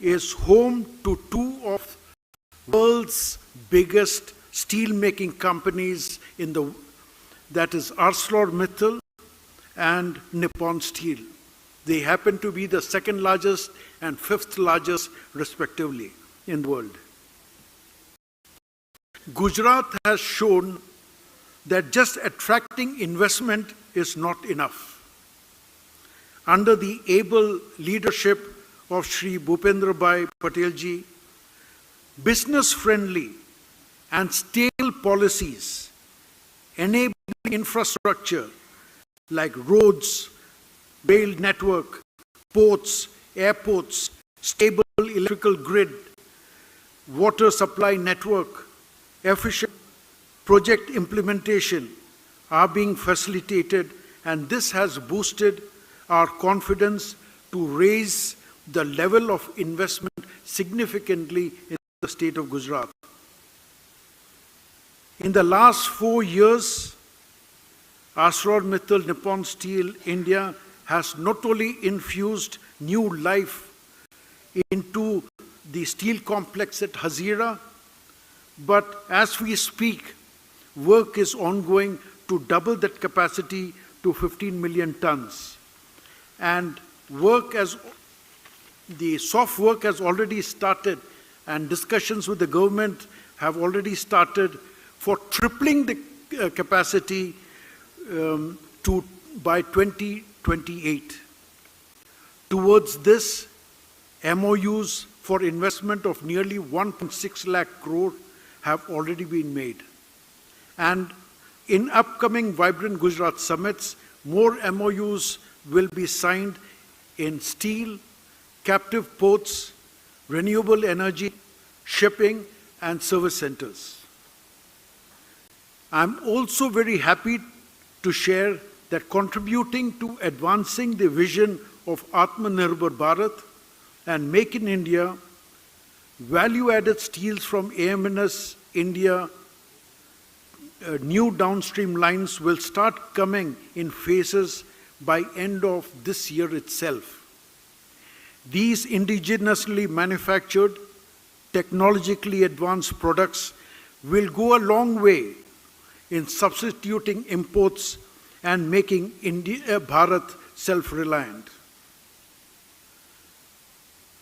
Speaker 14: is home to 2 of the world's biggest steel-making companies that is ArcelorMittal and Nippon Steel. They happen to be the 2nd largest and 5th largest respectively in the world. Gujarat has shown that just attracting investment is not enough. Under the able leadership of Shri Bhupendra Bhai Patel ji, business-friendly and stable policies enabling infrastructure like roads, rail network, ports, airports, stable electrical grid, water supply network, efficient project implementation are being facilitated, and this has boosted our confidence to raise the level of investment significantly in the state of Gujarat. In the last 4 years, ArcelorMittal Nippon Steel India has not only infused new life into the steel complex at Hazira, but as we speak, work is ongoing to double that capacity to 15 million tons. And the soft work has already started, and discussions with the government have already started for tripling the capacity by 2028. Towards this, MOUs for investment of nearly 1.6 lakh crore have already been made. And in upcoming Vibrant Gujarat summits, more MOUs will be signed in steel, captive ports, renewable energy, shipping, and service centers. I'm also very happy to share that contributing to advancing the vision of Atmanirbhar Bharat and Make in India, value-added steels from AMNS India, new downstream lines will start coming in phases by end of this year itself. These indigenously manufactured, technologically advanced products will go a long way in substituting imports and making Bharat self-reliant.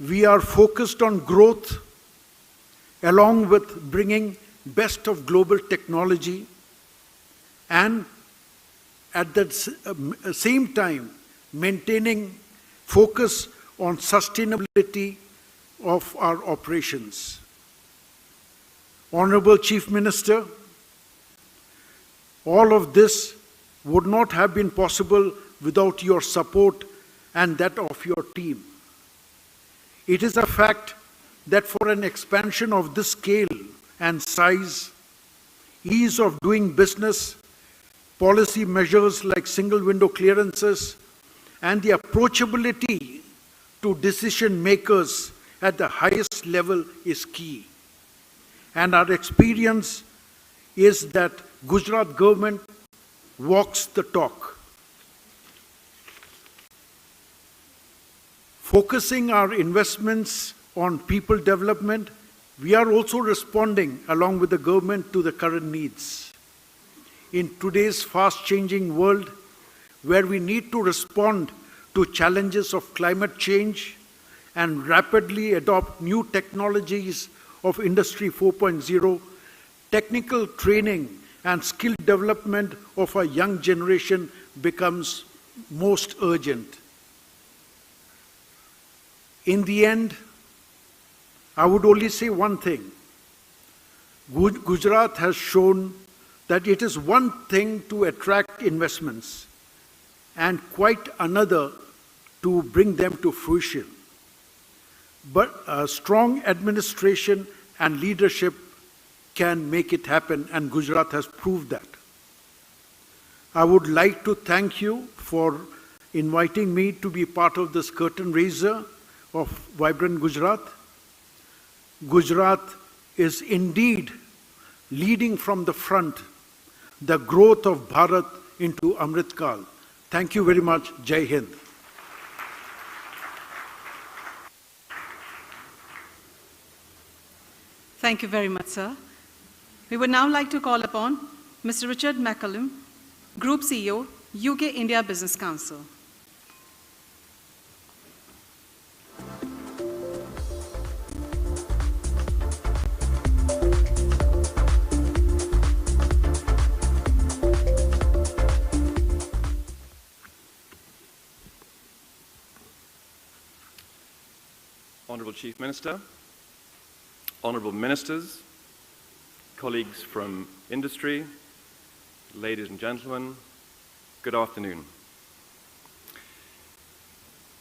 Speaker 14: We are focused on growth along with bringing best of global technology and at the same time maintaining focus on sustainability of our operations. Honorable Chief Minister, all of this would not have been possible without your support and that of your team. It is a fact that for an expansion of this scale and size, ease of doing business, policy measures like single window clearances, and the approachability to decision makers at the highest level is key. And our experience is that Gujarat government walks the talk. Focusing our investments on people development, we are also responding along with the government to the current needs. In today's fast-changing world, where we need to respond to challenges of climate change and rapidly adopt new technologies of Industry 4.0, technical training and skill development of our young generation becomes most urgent. In the end, I would only say one thing. Gujarat has shown that it is one thing to attract investments and quite another to bring them to fruition. But a strong administration and leadership can make it happen, and Gujarat has proved that. I would like to thank you for inviting me to be part of this curtain raiser of Vibrant Gujarat. Gujarat is indeed leading from the front the growth of Bharat into Amritkal. Thank you very much. Jai Hind.
Speaker 2: Thank you very much, sir. We would now like to call upon Mr. Richard McCallum, Group CEO, UK India Business Council.
Speaker 15: Honourable Chief Minister, Honourable Ministers, colleagues from industry, ladies and gentlemen, good afternoon.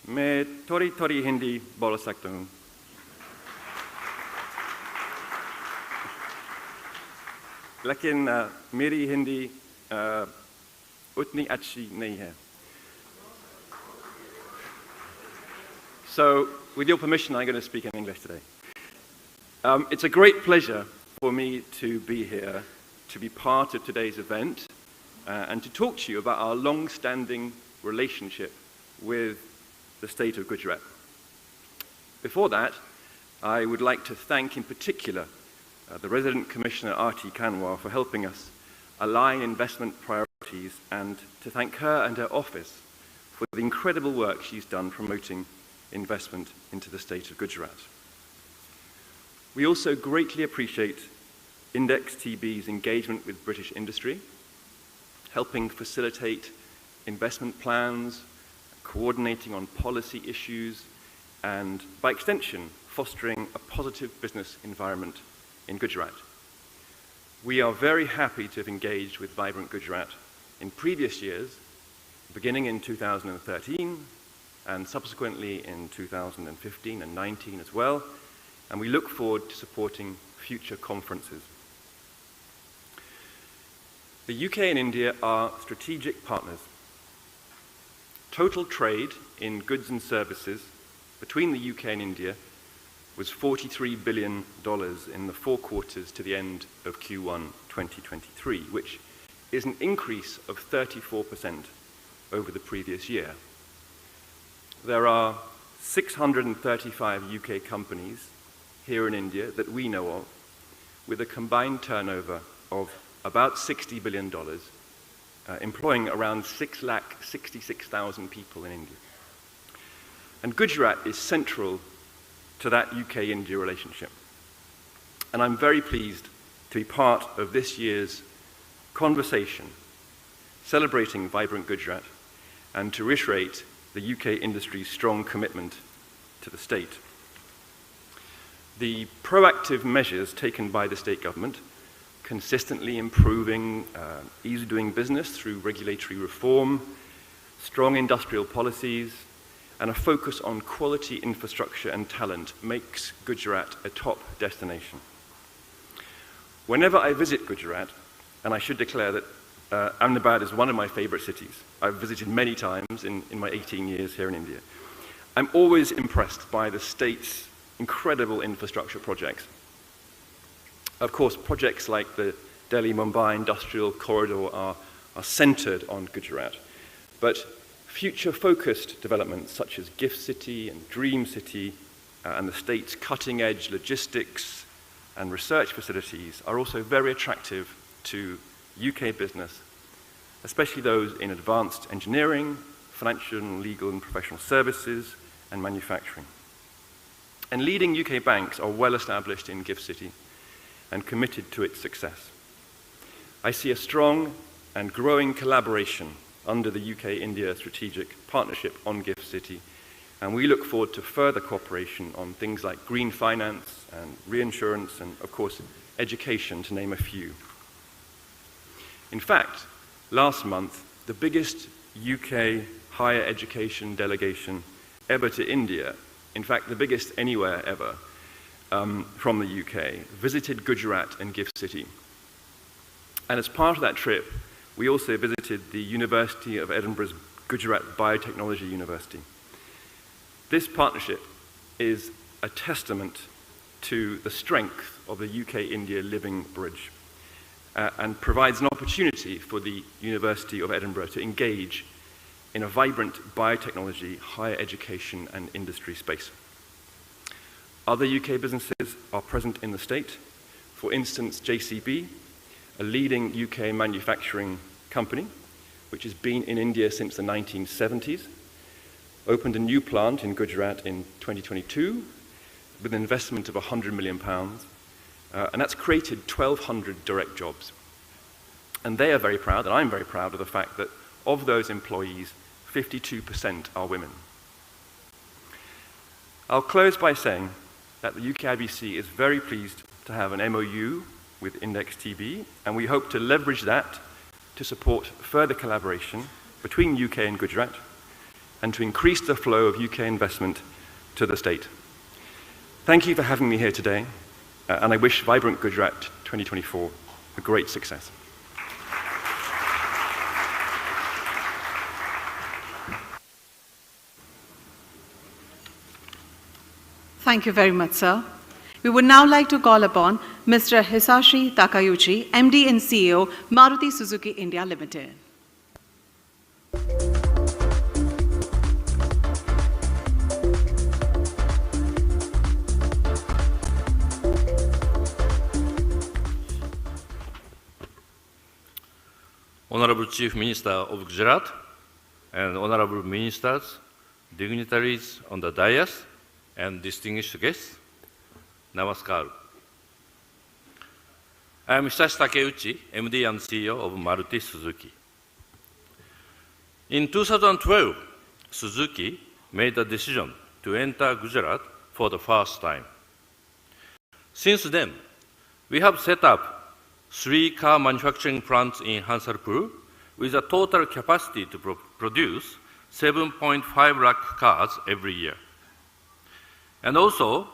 Speaker 15: मैं थोड़ी हिंदी बोल सकता हूँ. लेकिन मेरी हिंदी उतनी अच्छी नहीं है. So, with your permission, I'm going to speak in English today. It's a great pleasure for me to be here, to be part of today's event, and to talk to you about our long-standing relationship with the state of Gujarat. Before that, I would like to thank in particular the Resident Commissioner Arti Kanwar for helping us align investment priorities, and to thank her and her office for the incredible work she's done promoting investment into the state of Gujarat. We also greatly appreciate Index TB's engagement with British industry, helping facilitate investment plans, coordinating on policy issues, and, by extension, fostering a positive business environment in Gujarat. We are very happy to have engaged with Vibrant Gujarat in previous years, beginning in 2013 and subsequently in 2015 and 19 as well, and we look forward to supporting future conferences. The UK and India are strategic partners. Total trade in goods and services between the UK and India was $43 billion in the 4 quarters to the end of Q1 2023, which is an increase of 34% over the previous year. There are 635 UK companies here in India that we know of, with a combined turnover of about $60 billion, employing around 6,66,000 people in India. And Gujarat is central to that UK-India relationship. And I'm very pleased to be part of this year's conversation celebrating Vibrant Gujarat and to reiterate the UK industry's strong commitment to the state. The proactive measures taken by the state government, consistently improving ease of doing business through regulatory reform, strong industrial policies, and a focus on quality infrastructure and talent makes Gujarat a top destination. Whenever I visit Gujarat, and I should declare that Ahmedabad is one of my favorite cities. I've visited many times in my 18 years here in India. I'm always impressed by the state's incredible infrastructure projects. Of course, projects like the Delhi-Mumbai Industrial Corridor are centered on Gujarat, but future-focused developments such as Gift City and Dream City and the state's cutting-edge logistics and research facilities are also very attractive to UK business, especially those in advanced engineering, financial, legal and professional services, and manufacturing. And leading UK banks are well established in Gift City and committed to its success. I see a strong and growing collaboration under the UK-India Strategic Partnership on Gift City, and we look forward to further cooperation on things like green finance and reinsurance and, of course, education, to name a few. In fact, last month, the biggest UK higher education delegation ever to India, in fact, the biggest anywhere ever from the UK, visited Gujarat and Gift City. And as part of that trip, we also visited the University of Edinburgh's Gujarat Biotechnology University. This partnership is a testament to the strength of the UK-India Living Bridge and provides an opportunity for the University of Edinburgh to engage in a vibrant biotechnology, higher education and industry space. Other UK businesses are present in the state. For instance, JCB, a leading UK manufacturing company, which has been in India since the 1970s, opened a new plant in Gujarat in 2022 with an investment of £100 million, and that's created 1,200 direct jobs. And they are very proud, and I'm very proud of the fact that of those employees, 52% are women. I'll close by saying that the UK IBC is very pleased to have an MOU with Index TB, and we hope to leverage that to support further collaboration between UK and Gujarat and to increase the flow of UK investment to the state. Thank you for having me here today, and I wish Vibrant Gujarat 2024 a great success.
Speaker 2: Thank you very much, sir. We would now like to call upon Mr. Hisashi Takayuchi, MD and CEO, Maruti Suzuki India Limited.
Speaker 16: Honorable Chief Minister of Gujarat and Honorable Ministers, dignitaries on the dais, and distinguished guests, Namaskar. I am Hisashi Takeuchi, MD and CEO of Maruti Suzuki. In 2012, Suzuki made a decision to enter Gujarat for the first time. Since then, we have set up 3 car manufacturing plants in Hansarpur with a total capacity to produce 7.5 lakh cars every year. And also,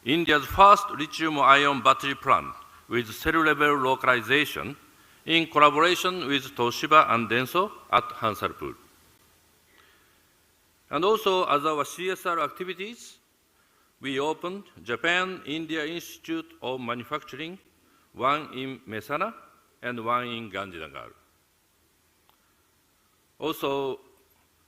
Speaker 16: India's first lithium-ion battery plant with cell-level localization in collaboration with Toshiba and Denso at Hansarpur. And also, as our CSR activities, we opened Japan-India Institute of Manufacturing, one in Mehsana and one in Gandhinagar. Also,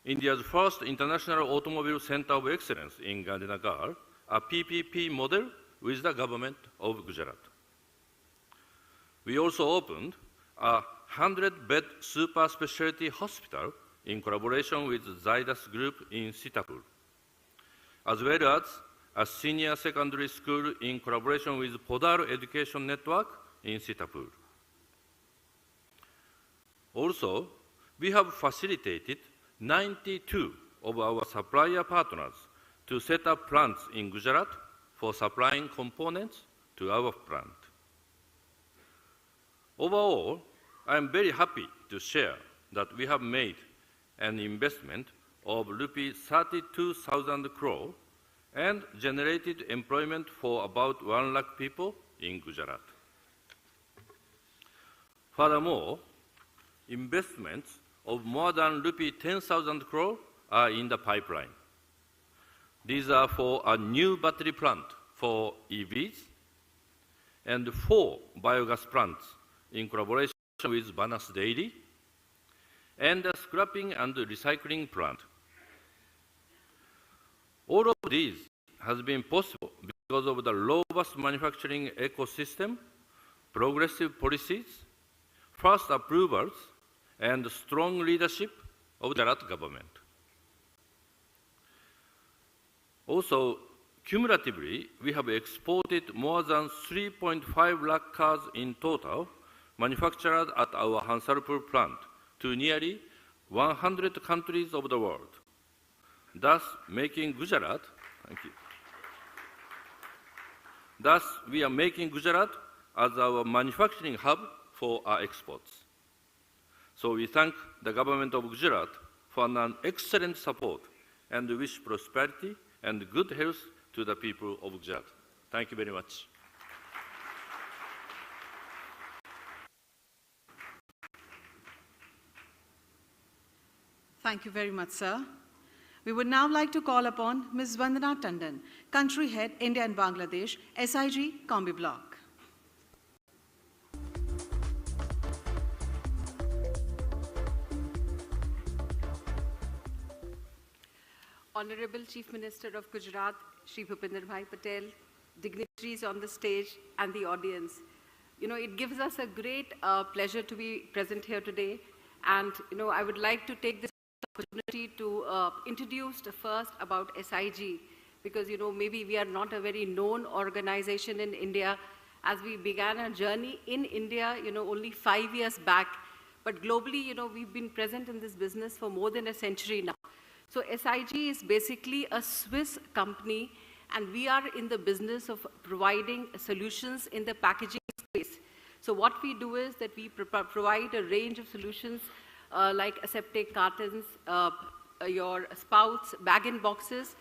Speaker 16: India's first International Automobile Center of Excellence in Gandhinagar, a PPP model with the government of Gujarat. We also opened a 100-bed super specialty hospital in collaboration with Zydus Group in Sitapur, as well as a senior secondary school in collaboration with Podar Education Network in Sitapur. Also, we have facilitated 92 of our supplier partners to set up plants in Gujarat for supplying components to our plant. Overall, I am very happy to share that we have made an investment of rupees 32,000 crore and generated employment for about 1 lakh people in Gujarat. Furthermore, investments of more than rupee 10,000 crore are in the pipeline. These are for a new battery plant for EVs and 4 biogas plants in collaboration with Banas Dairy and a scrapping and recycling plant. All of these has been possible because of the robust manufacturing ecosystem, progressive policies, fast approvals, and strong leadership of the Gujarat government. Also, cumulatively, we have exported more than 3.5 lakh cars in total manufactured at our Hansarpur plant to nearly 100 countries of the world, thus making Gujarat, thank you. Thus, we are making Gujarat as our manufacturing hub for our exports. So we thank the government of Gujarat for an excellent support and wish prosperity and good health to the people of Gujarat. Thank you very much.
Speaker 2: Thank you very much, sir. We would now like to call upon Ms. Vandana Tandon, Country Head, India and Bangladesh, SIG, Combi Block. Honorable Chief Minister of Gujarat, Shri Bhupinder Bhai Patel, dignitaries on the stage and the audience. You know, it gives us a great pleasure to be present here today. And, you know, I would like to take this opportunity to introduce first about SIG, because, you know, maybe we are not a very known organization in India. As we began our journey in India, you know, only 5 years back, but globally, you know, we've been present in this business for more than a century now. So SIG is basically a Swiss company, and we are in the business of providing solutions in the packaging space. So what we do is that we provide a range of solutions like aseptic cartons, your spouts, bag-in-boxes,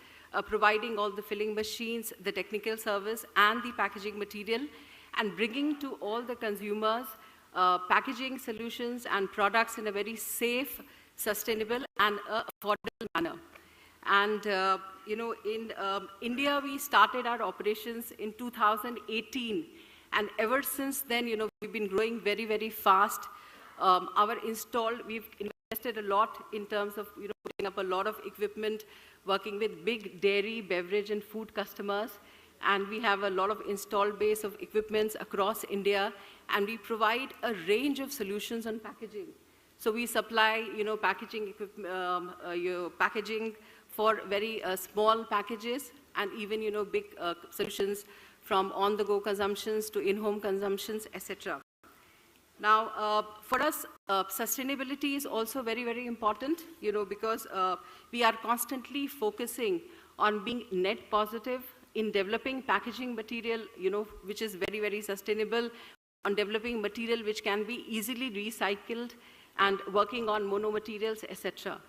Speaker 2: providing all the filling machines, the technical service, and the packaging material, and bringing to all the consumers packaging solutions and products in a very safe, sustainable, and affordable manner. And, you know, in India, we started our operations in 2018. And ever since then, you know, we've been growing very, very fast. We've invested a lot in terms of, you know, putting up a lot of equipment, working with big dairy, beverage, and food customers. And we have a lot of installed base of equipments across India. And we provide a range of solutions on packaging. So we supply, you know, packaging packaging for very small packages, and even, you know, big solutions from on-the-go consumptions to in-home consumptions, etc. Now, for us, sustainability is also very, very important, you know, because we are constantly focusing
Speaker 17: on being net positive in developing packaging material, which is very, very sustainable, on developing material which can be easily recycled, and working on monomaterials, etc.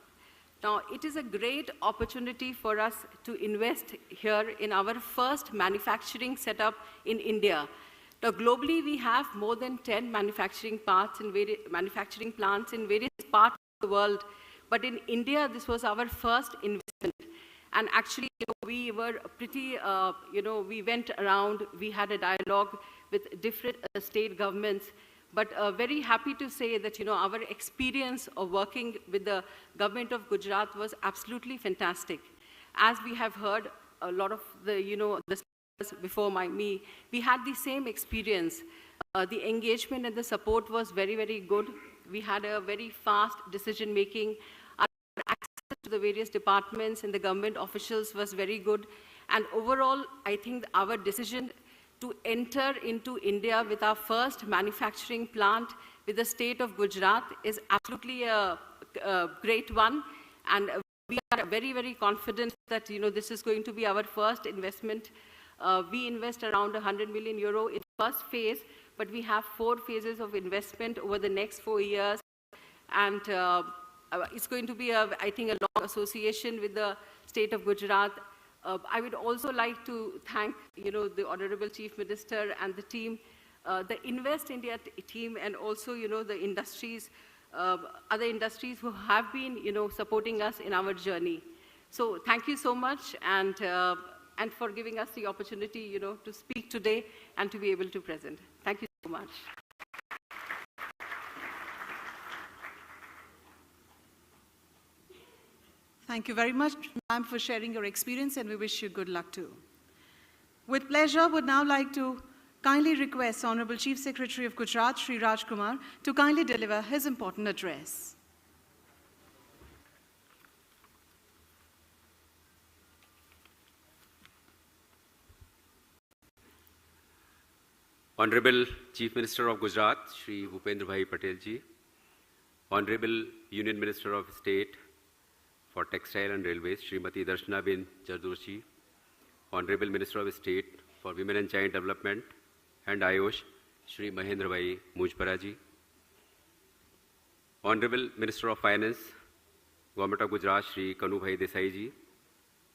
Speaker 17: Now, it is a great opportunity for us to invest here in our first manufacturing setup in India. Now, globally, we have more than 10 manufacturing plants in various parts of the world. But in India, this was our first investment. And actually, we were pretty, we went around, we had a dialogue with different state governments. But very happy to say that, our experience of working with the government of Gujarat was absolutely fantastic. As we have heard a lot of the, the speakers before me, we had the same experience. The engagement and the support was very, very good. We had a very fast decision-making. Our access to the various departments and the government officials was very good. And overall, I think our decision to enter into India with our first manufacturing plant with the state of Gujarat is absolutely a great one. And we are very, very confident that this is going to be our first investment. We invest around €100 million in the first phase, but we have 4 phases of investment over the next 4 years. And it's going to be, I think, a long association with the state of Gujarat. I would also like to thank, the Honorable Chief Minister and the team, the Invest India team, and also, the industries, other industries who have been, supporting us in our journey. So thank you so much, and for giving us the opportunity, to speak today and to be able to present. Thank you so much.
Speaker 2: Thank you very much, ma'am, for sharing your experience, and we wish you good luck too. With pleasure, would now like to kindly request Honorable Chief Secretary of Gujarat, Shri Raj Kumar, to kindly deliver his important address.
Speaker 18: Honorable Chief Minister of Gujarat, Shri Bhupendra Bhai Patel ji, Honorable Union Minister of State for Textile and Railways, Srimati Darshana bin Jardoshi, Honorable Minister of State for Women and Child Development and Ayush, Shri Mahendra Bhai Mujpara ji, Honorable Minister of Finance, Government of Gujarat, Shri Kanu Bhai Desai ji,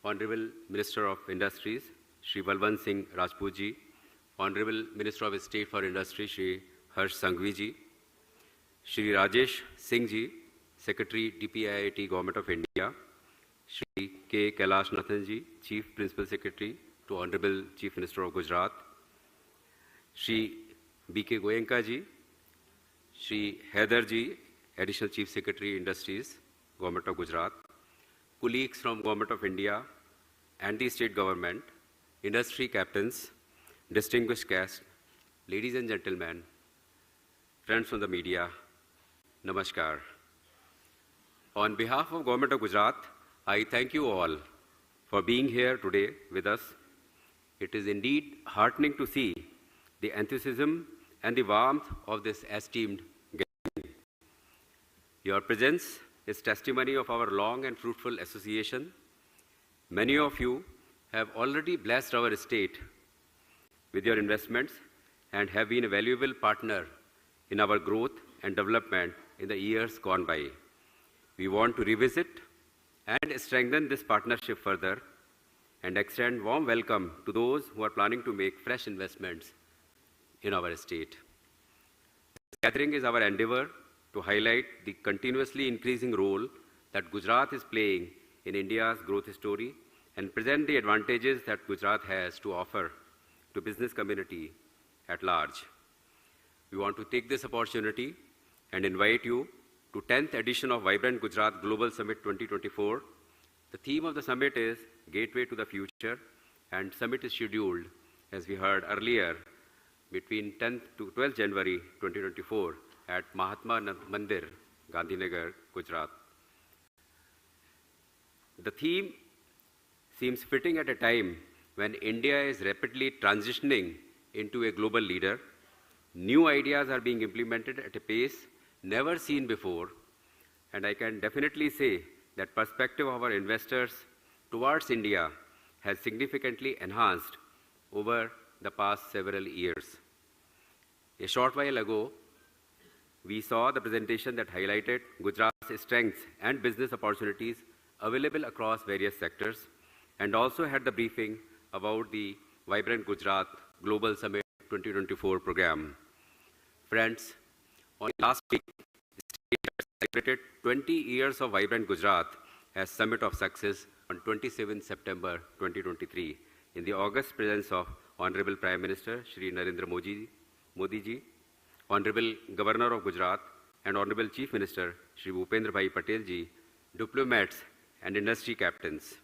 Speaker 18: Honorable Minister of Industries, Shri Balwant Singh Rajput ji, Honorable Minister of State for Industry, Shri Harsh Sanghvi ji, Shri Rajesh Singh ji, Secretary DPIIT Government of India, Shri K. Kailash Nathan ji, Chief Principal Secretary to Honorable Chief Minister of Gujarat, Shri B.K. Goenka ji, Shri Haider ji, Additional Chief Secretary Industries, Government of Gujarat, colleagues from Government of India and the State Government, industry captains, distinguished guests, ladies and gentlemen, friends from the media, Namaskar. On behalf of Government of Gujarat, I thank you all for being here today with us. It is indeed heartening to see the enthusiasm and the warmth of this esteemed gathering. Your presence is testimony of our long and fruitful association. Many of you have already blessed our state with your investments and have been a valuable partner in our growth and development in the years gone by. We want to revisit and strengthen this partnership further and extend warm welcome to those who are planning to make fresh investments in our state. This gathering is our endeavor to highlight the continuously increasing role that Gujarat is playing in India's growth story and present the advantages that Gujarat has to offer to business community at large. We want to take this opportunity and invite you to 10th edition of Vibrant Gujarat Global Summit 2024. The theme of the summit is Gateway to the Future, and summit is scheduled, as we heard earlier, between 10th to 12th January 2024 at Mahatma Mandir, Gandhinagar, Gujarat. The theme seems fitting at a time when India is rapidly transitioning into a global leader. New ideas are being implemented at a pace never seen before, and I can definitely say that perspective of our investors towards India has significantly enhanced over the past several years. A short while ago, we saw the presentation that highlighted Gujarat's strengths and business opportunities available across various sectors, and also had the briefing about the Vibrant Gujarat Global Summit 2024 program. Friends, on last week, the state celebrated 20 years of Vibrant Gujarat as Summit of Success on 27 September 2023 in the august presence of Honorable Prime Minister Shri Narendra Modi ji, Honorable Governor of Gujarat, and Honorable Chief Minister Shri Bhupendra Bhai Patel ji, diplomats and industry captains.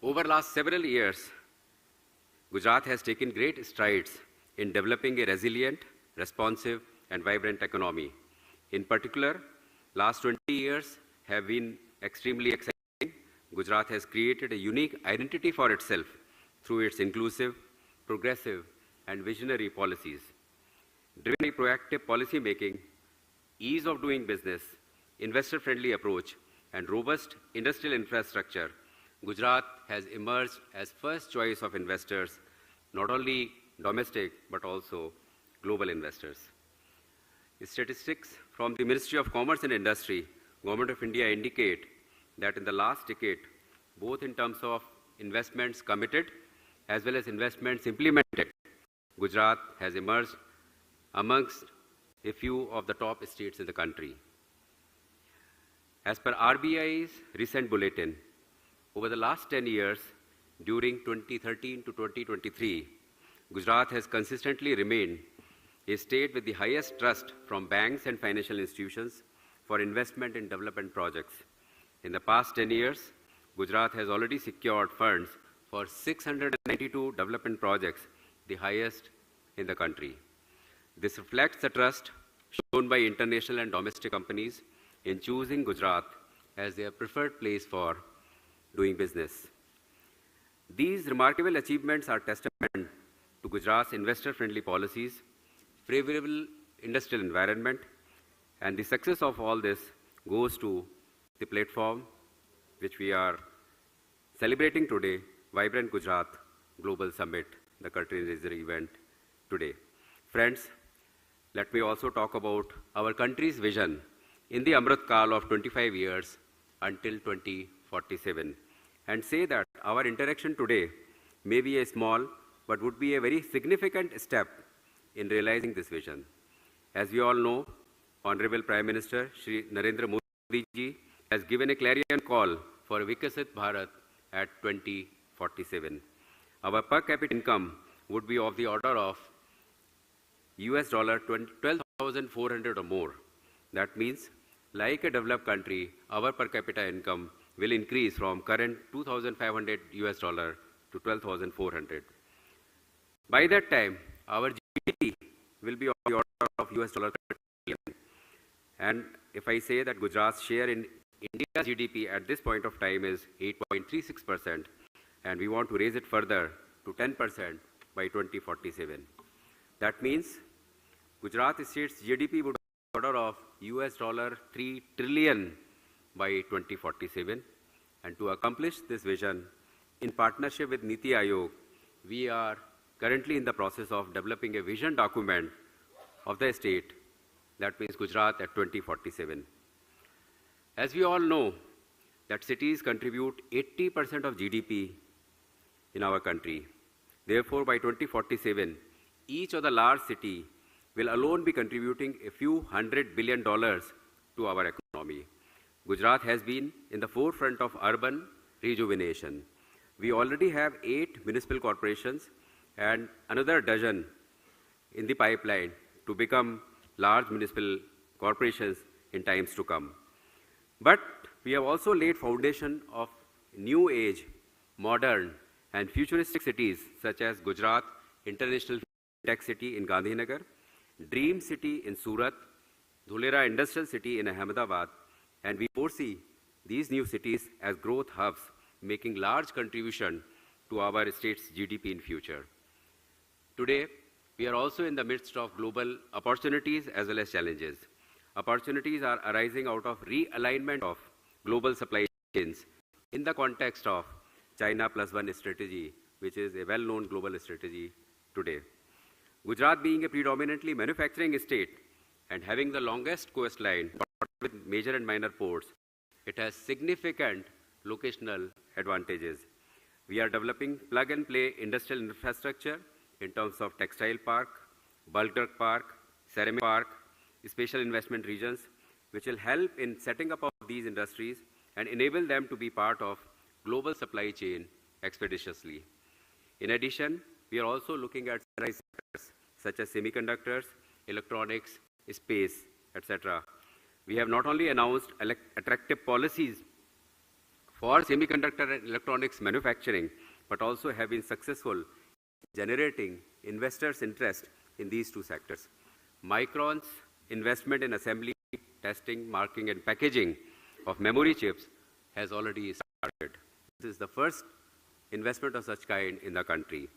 Speaker 18: Over the last several years, Gujarat has taken great strides in developing a resilient, responsive, and vibrant economy. In particular, last 20 years have been extremely exciting. Gujarat has created a unique identity for itself through its inclusive, progressive, and visionary policies. Driven by proactive policy making, ease of doing business, investor-friendly approach, and robust industrial infrastructure, Gujarat has emerged as first choice of investors, not only domestic but also global investors. Statistics from the Ministry of Commerce and Industry, Government of India indicate that in the last decade, both in terms of investments committed as well as investments implemented, Gujarat has emerged amongst a few of the top states in the country. As per RBI's recent bulletin, over the last 10 years, during 2013 to 2023, Gujarat has consistently remained a state with the highest trust from banks and financial institutions for investment in development projects. In the past 10 years, Gujarat has already secured funds for 692 development projects, the highest in the country. This reflects the trust shown by international and domestic companies in choosing Gujarat as their preferred place for doing business. These remarkable achievements are testament to Gujarat's investor-friendly policies, favorable industrial environment, and the success of all this goes to the platform which we are celebrating today, Vibrant Gujarat Global Summit, the curtain-raiser event today. Friends, let me also talk about our country's vision in the Amrit Kal of 25 years until 2047, and say that our interaction today may be a small but would be a very significant step in realizing this vision. As we all know, Honorable Prime Minister Shri Narendra Modi ji has given a clarion call for Vikasit Bharat at 2047. Our per capita income would be of the order of US $12,400 or more. That means, like a developed country, our per capita income will increase from current $2,500 US to $12,400. By that time, our GDP will be of the order of US $30 billion. And if I say that Gujarat's share in India's GDP at this point of time is 8.36%, and we want to raise it further to 10% by 2047. That means Gujarat State's GDP would be of the order of US $3 trillion by 2047. And to accomplish this vision, in partnership with Niti Aayog, we are currently in the process of developing a vision document of the state, that means Gujarat at 2047. As we all know, that cities contribute 80% of GDP in our country. Therefore, by 2047, each of the large cities will alone be contributing a few $100 billion to our economy. Gujarat has been in the forefront of urban rejuvenation. We already have 8 municipal corporations and another dozen in the pipeline to become large municipal corporations in times to come. But we have also laid foundation of new age, modern, and futuristic cities such as Gujarat International Tech City in Gandhinagar, Dream City in Surat, Dholera Industrial City in Ahmedabad, and we foresee these new cities as growth hubs, making large contribution to our state's GDP in future. Today, we are also in the midst of global opportunities as well as challenges. Opportunities are arising out of realignment of global supply chains in the context of China Plus One strategy, which is a well-known global strategy today. Gujarat being a predominantly manufacturing state and having the longest coastline with major and minor ports, it has significant locational advantages. We are developing plug-and-play industrial infrastructure in terms of textile park, bulk drug park, ceramic park, special investment regions, which will help in setting up of these industries and enable them to be part of global supply chain expeditiously. In addition, we are also looking at sectors such as semiconductors, electronics, space, etc. We have not only announced attractive policies for semiconductor and electronics manufacturing, but also have been successful generating investors' interest in these two sectors. Micron's investment in assembly, testing, marking, and packaging of memory chips has already started. This is the first investment of such kind in the country.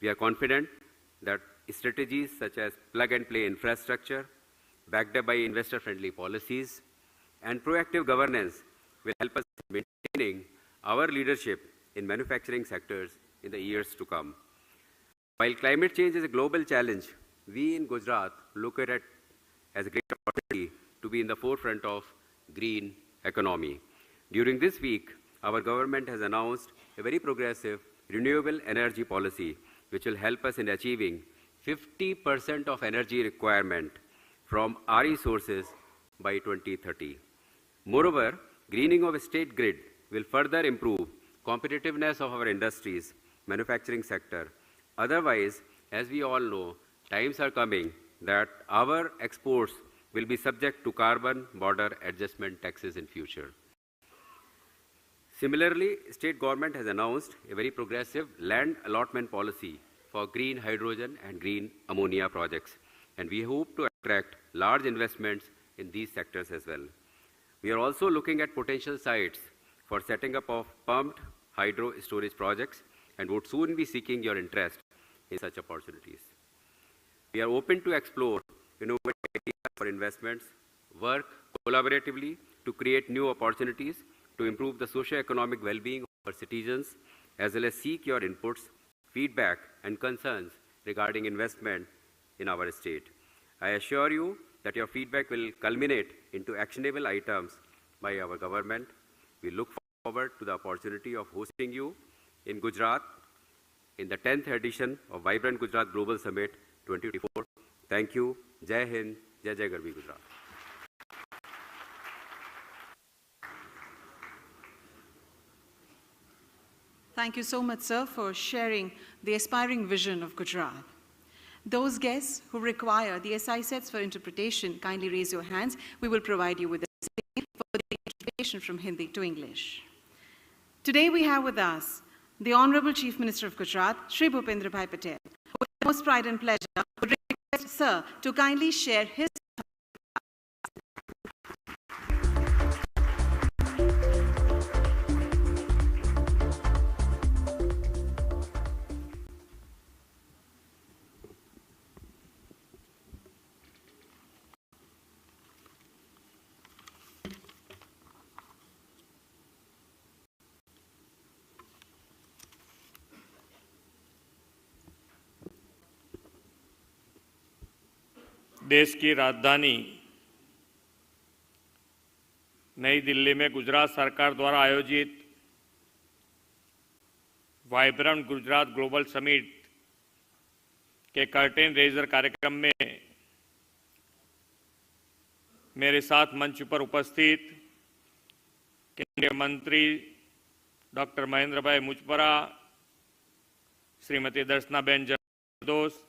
Speaker 18: We are confident that strategies such as plug-and-play infrastructure, backed up by investor-friendly policies, and proactive governance will help us in maintaining our leadership in manufacturing sectors in the years to come. While climate change is a global challenge, we in Gujarat look at it as a great opportunity to be in the forefront of green economy. During this week, our government has announced a very progressive renewable energy policy, which will help us in achieving 50% of energy requirement from RE sources by 2030. Moreover, greening of a state grid will further improve competitiveness of our industries, manufacturing sector. Otherwise, as we all know, times are coming that our exports will be subject to carbon border adjustment taxes in future. Similarly, state government has announced a very progressive land allotment policy for green hydrogen and green ammonia projects, and we hope to attract large investments in these sectors as well. We are also looking at potential sites for setting up of pumped hydro storage projects and would soon be seeking your interest in such opportunities. We are open to explore innovative ideas for investments, work collaboratively to create new opportunities to improve the socio-economic well-being of our citizens, as well as seek your inputs, feedback, and concerns regarding investment in our state. I assure you that your feedback will culminate into actionable items by our government. We look forward to the opportunity of hosting you in Gujarat in the 10th edition of Vibrant Gujarat Global Summit 2024. Thank you. Jai Hind, Jai Jai Garbi Gujarat.
Speaker 2: Thank you so much, sir, for sharing the aspiring vision of Gujarat. Those guests who require the SI sets for interpretation, kindly raise your hands. We will provide you with the same for the interpretation from Hindi to English. Today we have with us the Honorable Chief Minister of Gujarat, Shri Bhupendra Bhai Patel, who with most pride and pleasure would request sir to kindly share his
Speaker 11: देश की राजधानी नई दिल्ली में गुजरात सरकार द्वारा आयोजित vibrant Gujarat global summit के curtain razor कार्यक्रम में मेरे साथ मंच पर उपस्थित केंद्रीय मंत्री डॉक्टर महेंद्र भाई मुजपरा, श्रीमती दर्शनाबेन जरदोस,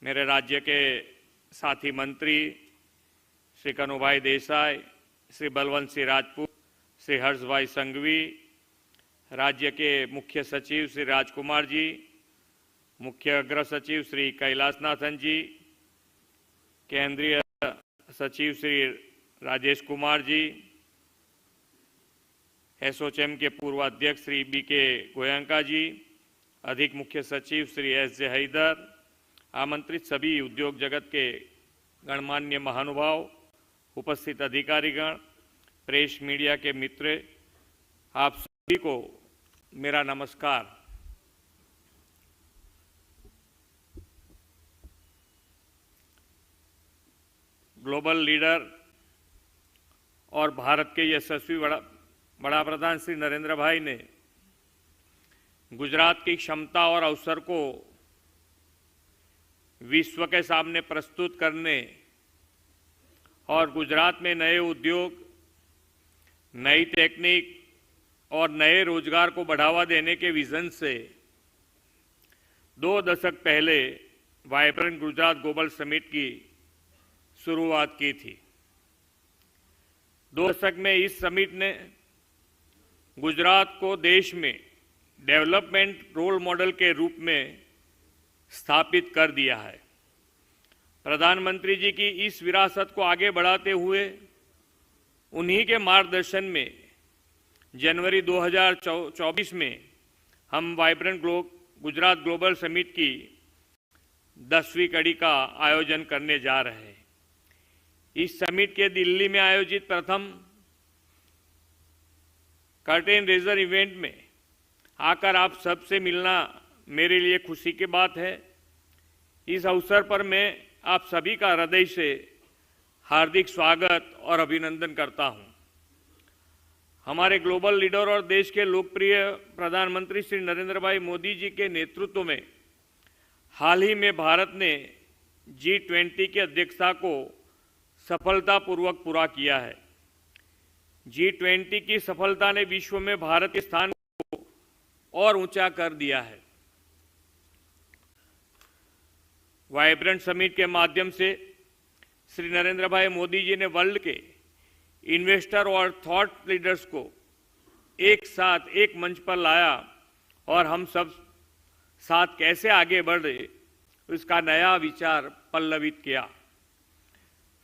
Speaker 11: मेरे राज्य के साथी मंत्री श्री कनुभाई देसाई, श्री बलवंत सिंह राजपूत, श्री हर्ष भाई संघवी, राज्य के मुख्य सचिव श्री राजकुमार जी, मुख्य अग्र सचिव श्री कैलाशनाथन जी, केंद्रीय सचिव श्री राजेश कुमार जी, एसोचैम के पूर्व अध्यक्ष श्री बीके गोयंका जी, अधिक मुख्य सचिव श्री एस.जे. हैदर, आमंत्रित सभी उद्योग जगत के गणमान्य महानुभाव, उपस्थित अधिकारीगण, प्रेस मीडिया के मित्र, आप सभी को मेरा नमस्कार। ग्लोबल लीडर और भारत के यशस्वी बड़ा प्रधान श्री नरेंद्र भाई ने गुजरात की क्षमता और अवसर को विश्व के सामने प्रस्तुत करने और गुजरात में नए उद्योग, नई टेक्निक और नए रोजगार को बढ़ावा देने के विजन से 2 दशक पहले वाइब्रेंट गुजरात ग्लोबल समिट की शुरुआत की थी। 2 दशक में इस समिट ने गुजरात को देश में डेवलपमेंट रोल मॉडल के रूप में स्थापित कर दिया है। प्रधानमंत्री जी की इस विरासत को आगे बढ़ाते हुए उन्हीं के मार्गदर्शन में जनवरी 2024 में हम वाइब्रेंट गुजरात ग्लोबल समिट की 10वीं कड़ी का आयोजन करने जा रहे हैं। इस समिट के दिल्ली में आयोजित प्रथम कर्टेन रेजर इवेंट में आकर आप सबसे मिलना मेरे लिए खुशी की बात है। इस अवसर पर मैं आप सभी का हृदय से हार्दिक स्वागत और अभिनंदन करता हूं। हमारे ग्लोबल लीडर और देश के लोकप्रिय प्रधानमंत्री श्री नरेंद्र भाई मोदी जी के नेतृत्व में हाल ही में भारत ने G20 की अध्यक्षता को सफलतापूर्वक पूरा किया है। G20 की सफलता ने विश्व में भारत के स्थान को और ऊंचा कर दिया है। वाइब्रेंट समिट के माध्यम से श्री नरेंद्र भाई मोदी जी ने वर्ल्ड के इन्वेस्टर और थॉट लीडर्स को एक साथ एक मंच पर लाया और हम सब साथ कैसे आगे बढ़े इसका नया विचार पल्लवित किया।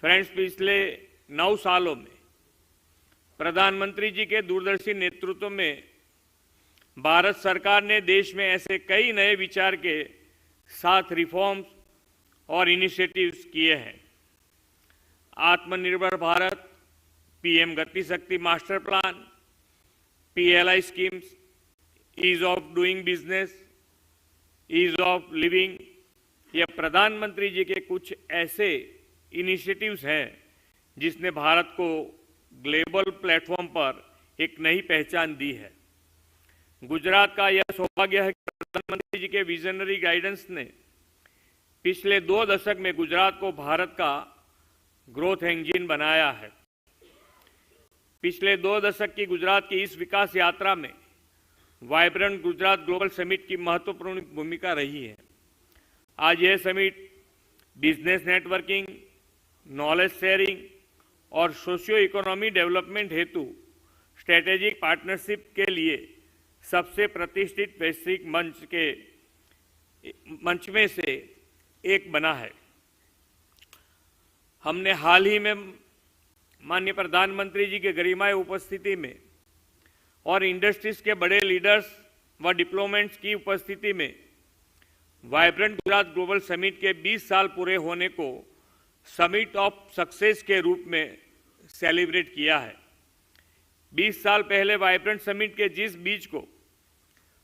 Speaker 11: फ्रेंड्स, पिछले 9 सालों में प्रधानमंत्री जी के दूरदर्शी नेतृत्व में भारत सरकार ने देश में ऐसे कई नए विचार के साथ रिफॉर्म्स और इनिशिएटिव्स किए हैं। आत्मनिर्भर Bharat, PM Gati Shakti master plan, PLI schemes, ease of doing business, ease of living, ये प्रधानमंत्री जी के कुछ ऐसे इनिशिएटिव्स हैं जिसने भारत को ग्लोबल प्लेटफॉर्म पर एक नई पहचान दी है। गुजरात का यह सौभाग्य है कि प्रधानमंत्री जी के विजनरी गाइडेंस ने पिछले 2 दशक में गुजरात को भारत का ग्रोथ इंजन बनाया है। पिछले 2 दशक की गुजरात की इस विकास यात्रा में वाइब्रेंट गुजरात ग्लोबल समिट की महत्वपूर्ण भूमिका रही है। आज यह summit business networking, knowledge sharing और सोशियो इकोनॉमी डेवलपमेंट हेतु स्ट्रेटेजिक पार्टनरशिप के लिए सबसे प्रतिष्ठित वैश्विक मंच में से एक बना है। हमने हाल ही में माननीय प्रधानमंत्री जी के गरिमामय उपस्थिति में और इंडस्ट्रीज के बड़े लीडर्स व डिप्लोमेट्स की उपस्थिति में वाइब्रेंट गुजरात ग्लोबल समिट के 20 साल पूरे होने को समिट ऑफ सक्सेस के रूप में सेलिब्रेट किया है। 20 साल पहले वाइब्रेंट समिट के जिस बीज को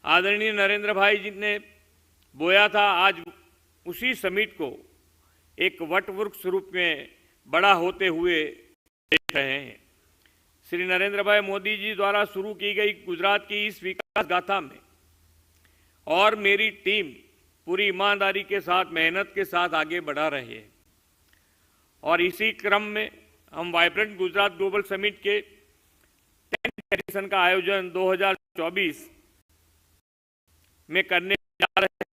Speaker 11: आदरणीय नरेंद्र भाई जी ने बोया था, आज उसी समिट को एक वटवृक्ष रूप में बड़ा होते हुए देख रहे हैं। श्री नरेंद्र भाई मोदी जी द्वारा शुरू की गई गुजरात की इस विकास गाथा में और मेरी टीम पूरी ईमानदारी के साथ, मेहनत के साथ आगे बढ़ा रही है। और इसी क्रम में हम वाइब्रेंट गुजरात ग्लोबल समिट के 10th एडिशन का आयोजन 2024 में करने जा रहे हैं।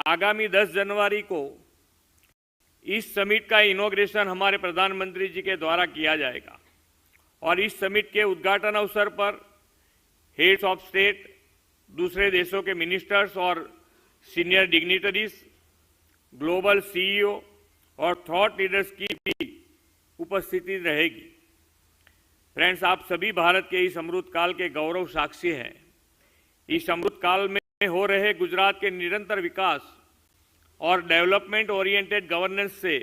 Speaker 11: आगामी 10 जनवरी को इस समिट का इनॉग्रेशन हमारे प्रधानमंत्री जी के द्वारा किया जाएगा और इस समिट के उद्घाटन अवसर पर हेड्स ऑफ स्टेट, दूसरे देशों के मिनिस्टर्स और सीनियर डिग्निटरीज, ग्लोबल CEO और थॉट लीडर्स की भी उपस्थिति रहेगी। फ्रेंड्स, आप सभी भारत के इस अमृत काल के गौरव साक्षी हैं। इस अमृत काल में हो रहे गुजरात के निरंतर विकास और डेवलपमेंट ओरिएंटेड गवर्नेंस से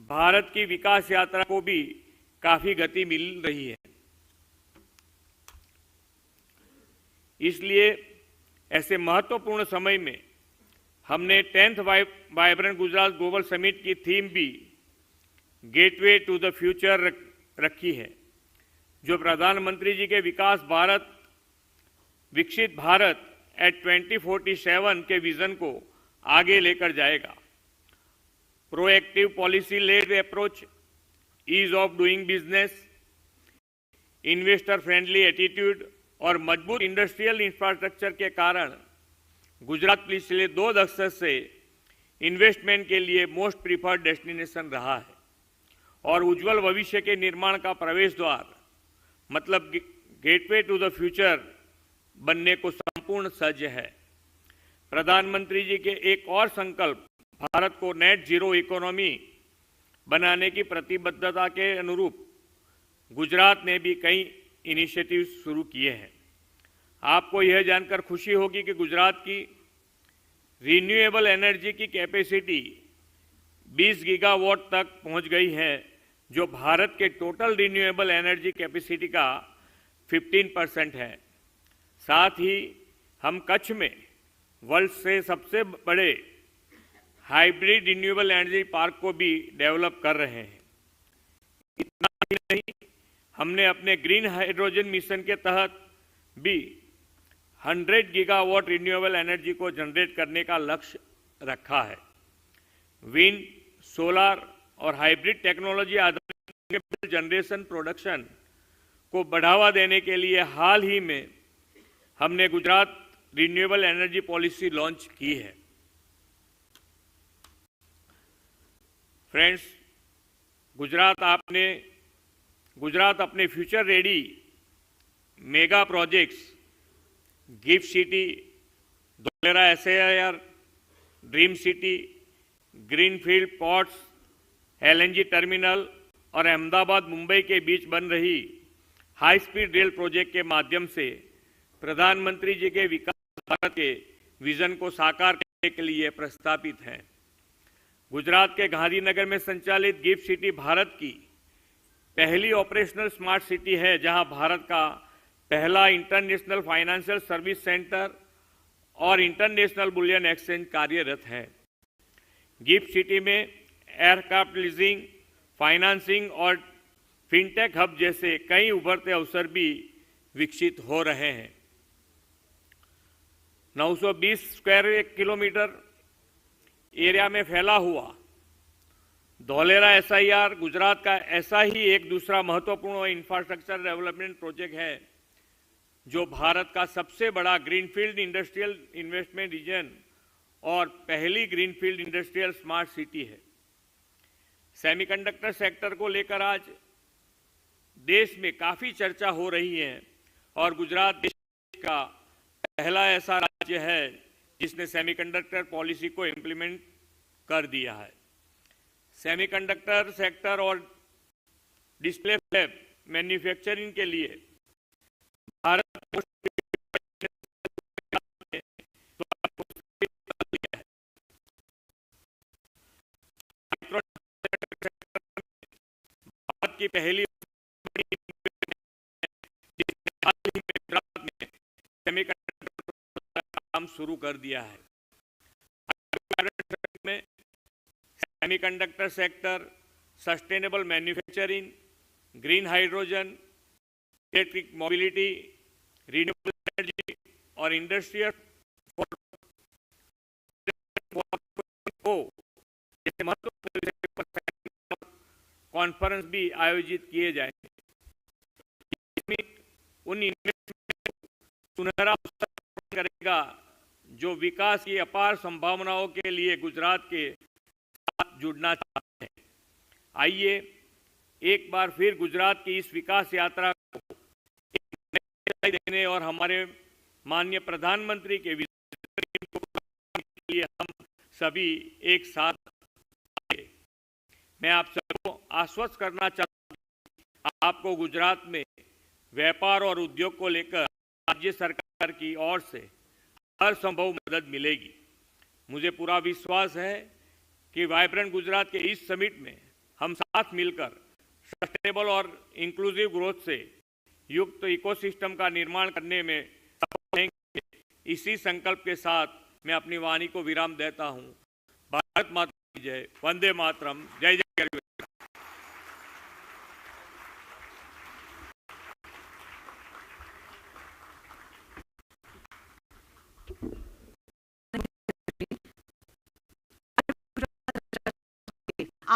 Speaker 11: भारत की विकास यात्रा को भी काफी गति मिल रही है। इसलिए ऐसे महत्वपूर्ण समय में हमने 10th vibrant Gujarat global summit की थीम भी गेटवे टू द फ्यूचर रखी है, जो प्रधानमंत्री जी के विकसित भारत एट 2047 के विजन को आगे लेकर जाएगा। Proactive policy led approach, ease of doing business, investor friendly attitude और मजबूत इंडस्ट्रियल इंफ्रास्ट्रक्चर के कारण गुजरात पिछले 2 दशक से इन्वेस्टमेंट के लिए मोस्ट प्रीफर्ड डेस्टिनेशन रहा है और उज्जवल भविष्य के निर्माण का प्रवेश द्वार मतलब गेटवे टू द फ्यूचर बनने को संपूर्ण सज्ज है। प्रधानमंत्री जी के एक और संकल्प भारत को नेट जीरो इकोनॉमी बनाने की प्रतिबद्धता के अनुरूप गुजरात ने भी कई इनिशिएटिव शुरू किए हैं। आपको यह जानकर खुशी होगी कि गुजरात की रिन्यूएबल एनर्जी की कैपेसिटी 20 गीगावाट तक पहुंच गई है, जो भारत के टोटल रिन्यूएबल एनर्जी कैपेसिटी का 15% है। साथ ही हम कच्छ में वर्ल्ड से सबसे बड़े हाइब्रिड रिन्यूएबल एनर्जी पार्क को भी डेवलप कर रहे हैं। इतना ही नहीं, हमने अपने ग्रीन हाइड्रोजन मिशन के तहत भी 100 गीगावाट रिन्यूएबल एनर्जी को जनरेट करने का लक्ष्य रखा है। विंड, सोलर और हाइब्रिड टेक्नोलॉजी आधारित जनरेशन प्रोडक्शन को बढ़ावा देने के लिए हाल ही में हमने Gujarat renewable energy policy launch की है। फ्रेंड्स, गुजरात अपने future ready mega projects gift city, Dholera SIR, dream city, greenfield ports, LNG terminal और अहमदाबाद मुंबई के बीच बन रही हाई स्पीड रेल प्रोजेक्ट के माध्यम से प्रधानमंत्री जी के विकास भारत के विजन को साकार करने के लिए प्रस्तावित हैं। गुजरात के गांधीनगर में संचालित गिफ्ट सिटी भारत की पहली ऑपरेशनल स्मार्ट सिटी है, जहां भारत का पहला इंटरनेशनल फाइनेंशियल सर्विस सेंटर और इंटरनेशनल बुलियन एक्सचेंज कार्यरत है। गिफ्ट सिटी में एयरक्राफ्ट लीजिंग, फाइनेंसिंग और फिनटेक हब जैसे कई उभरते अवसर भी विकसित हो रहे हैं। 920 स्क्वायर किलोमीटर एरिया में फैला हुआ धोलेरा SIR गुजरात का ऐसा ही एक दूसरा महत्वपूर्ण इंफ्रास्ट्रक्चर डेवलपमेंट प्रोजेक्ट है, जो भारत का सबसे बड़ा ग्रीनफील्ड इंडस्ट्रियल इन्वेस्टमेंट रीजन और पहली ग्रीनफील्ड इंडस्ट्रियल स्मार्ट सिटी है। सेमीकंडक्टर सेक्टर को लेकर आज देश में काफी चर्चा हो रही है और गुजरात देश का पहला ऐसा राज्य है जिसने सेमीकंडक्टर पॉलिसी को इम्प्लीमेंट कर दिया है। सेमीकंडक्टर सेक्टर और डिस्प्ले फैब मैन्युफैक्चरिंग के लिए भारत भारत की पहली सेमीकंडक्टर काम शुरू कर दिया है। में semiconductor sector, sustainable manufacturing, green hydrogen, electric mobility, renewable energy और इंडस्ट्रियल जैसे महत्वपूर्ण कॉन्फ्रेंस भी आयोजित किए जाएंगे। उन इन्वेस्टमेंट को सुनहरा अवसर करेगा जो विकास की अपार संभावनाओं के लिए गुजरात के साथ जुड़ना चाहते हैं। आइए एक बार फिर गुजरात की इस विकास यात्रा को एक नई देने और हमारे माननीय प्रधानमंत्री के विजन को के लिए हम सभी एक साथ आए। मैं आप सबको आश्वस्त करना चाहता हूं, आपको गुजरात में व्यापार और उद्योग को लेकर राज्य सरकार की ओर से हर संभव मदद मिलेगी। मुझे पूरा विश्वास है कि वाइब्रेंट गुजरात के इस समिट में हम साथ मिलकर सस्टेनेबल और इंक्लूसिव ग्रोथ से युक्त इकोसिस्टम का निर्माण करने में सफल रहेंगे इसी संकल्प के साथ मैं अपनी वाणी को विराम देता हूं। भारत माता की जय, वंदे मातरम, जय जय गरीब।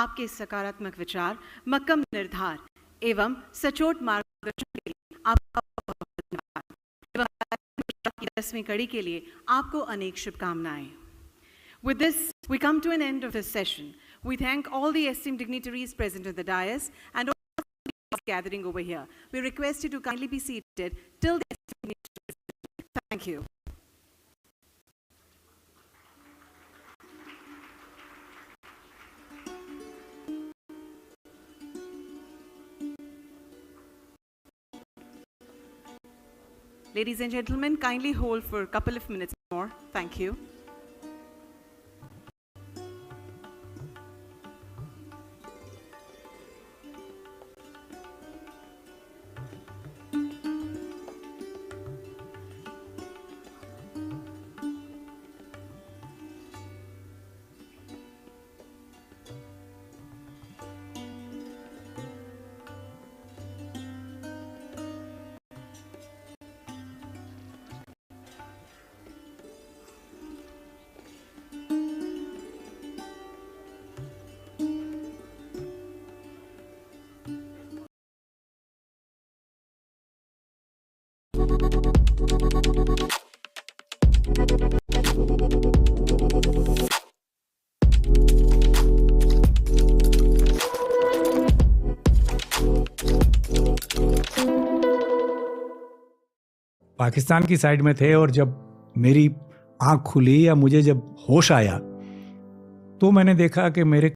Speaker 2: आपके सकारात्मक विचार, मक्कम निर्धार एवं सचोट मार्गदर्शन के लिए आपका बहुत धन्यवाद एवं 10वीं कड़ी के लिए आपको अनेक शुभकामनाएं। With this, we come to an end of this session. We thank all the esteemed dignitaries present in the dais and all the gathering over here. We request you to kindly be seated till the esteemed dignitaries. Thank you. Ladies and gentlemen, kindly hold for a couple of minutes more. Thank you.
Speaker 19: Pakistan की side में थे और जब मेरी आंख खुली या मुझे जब होश आया तो मैंने देखा कि मेरे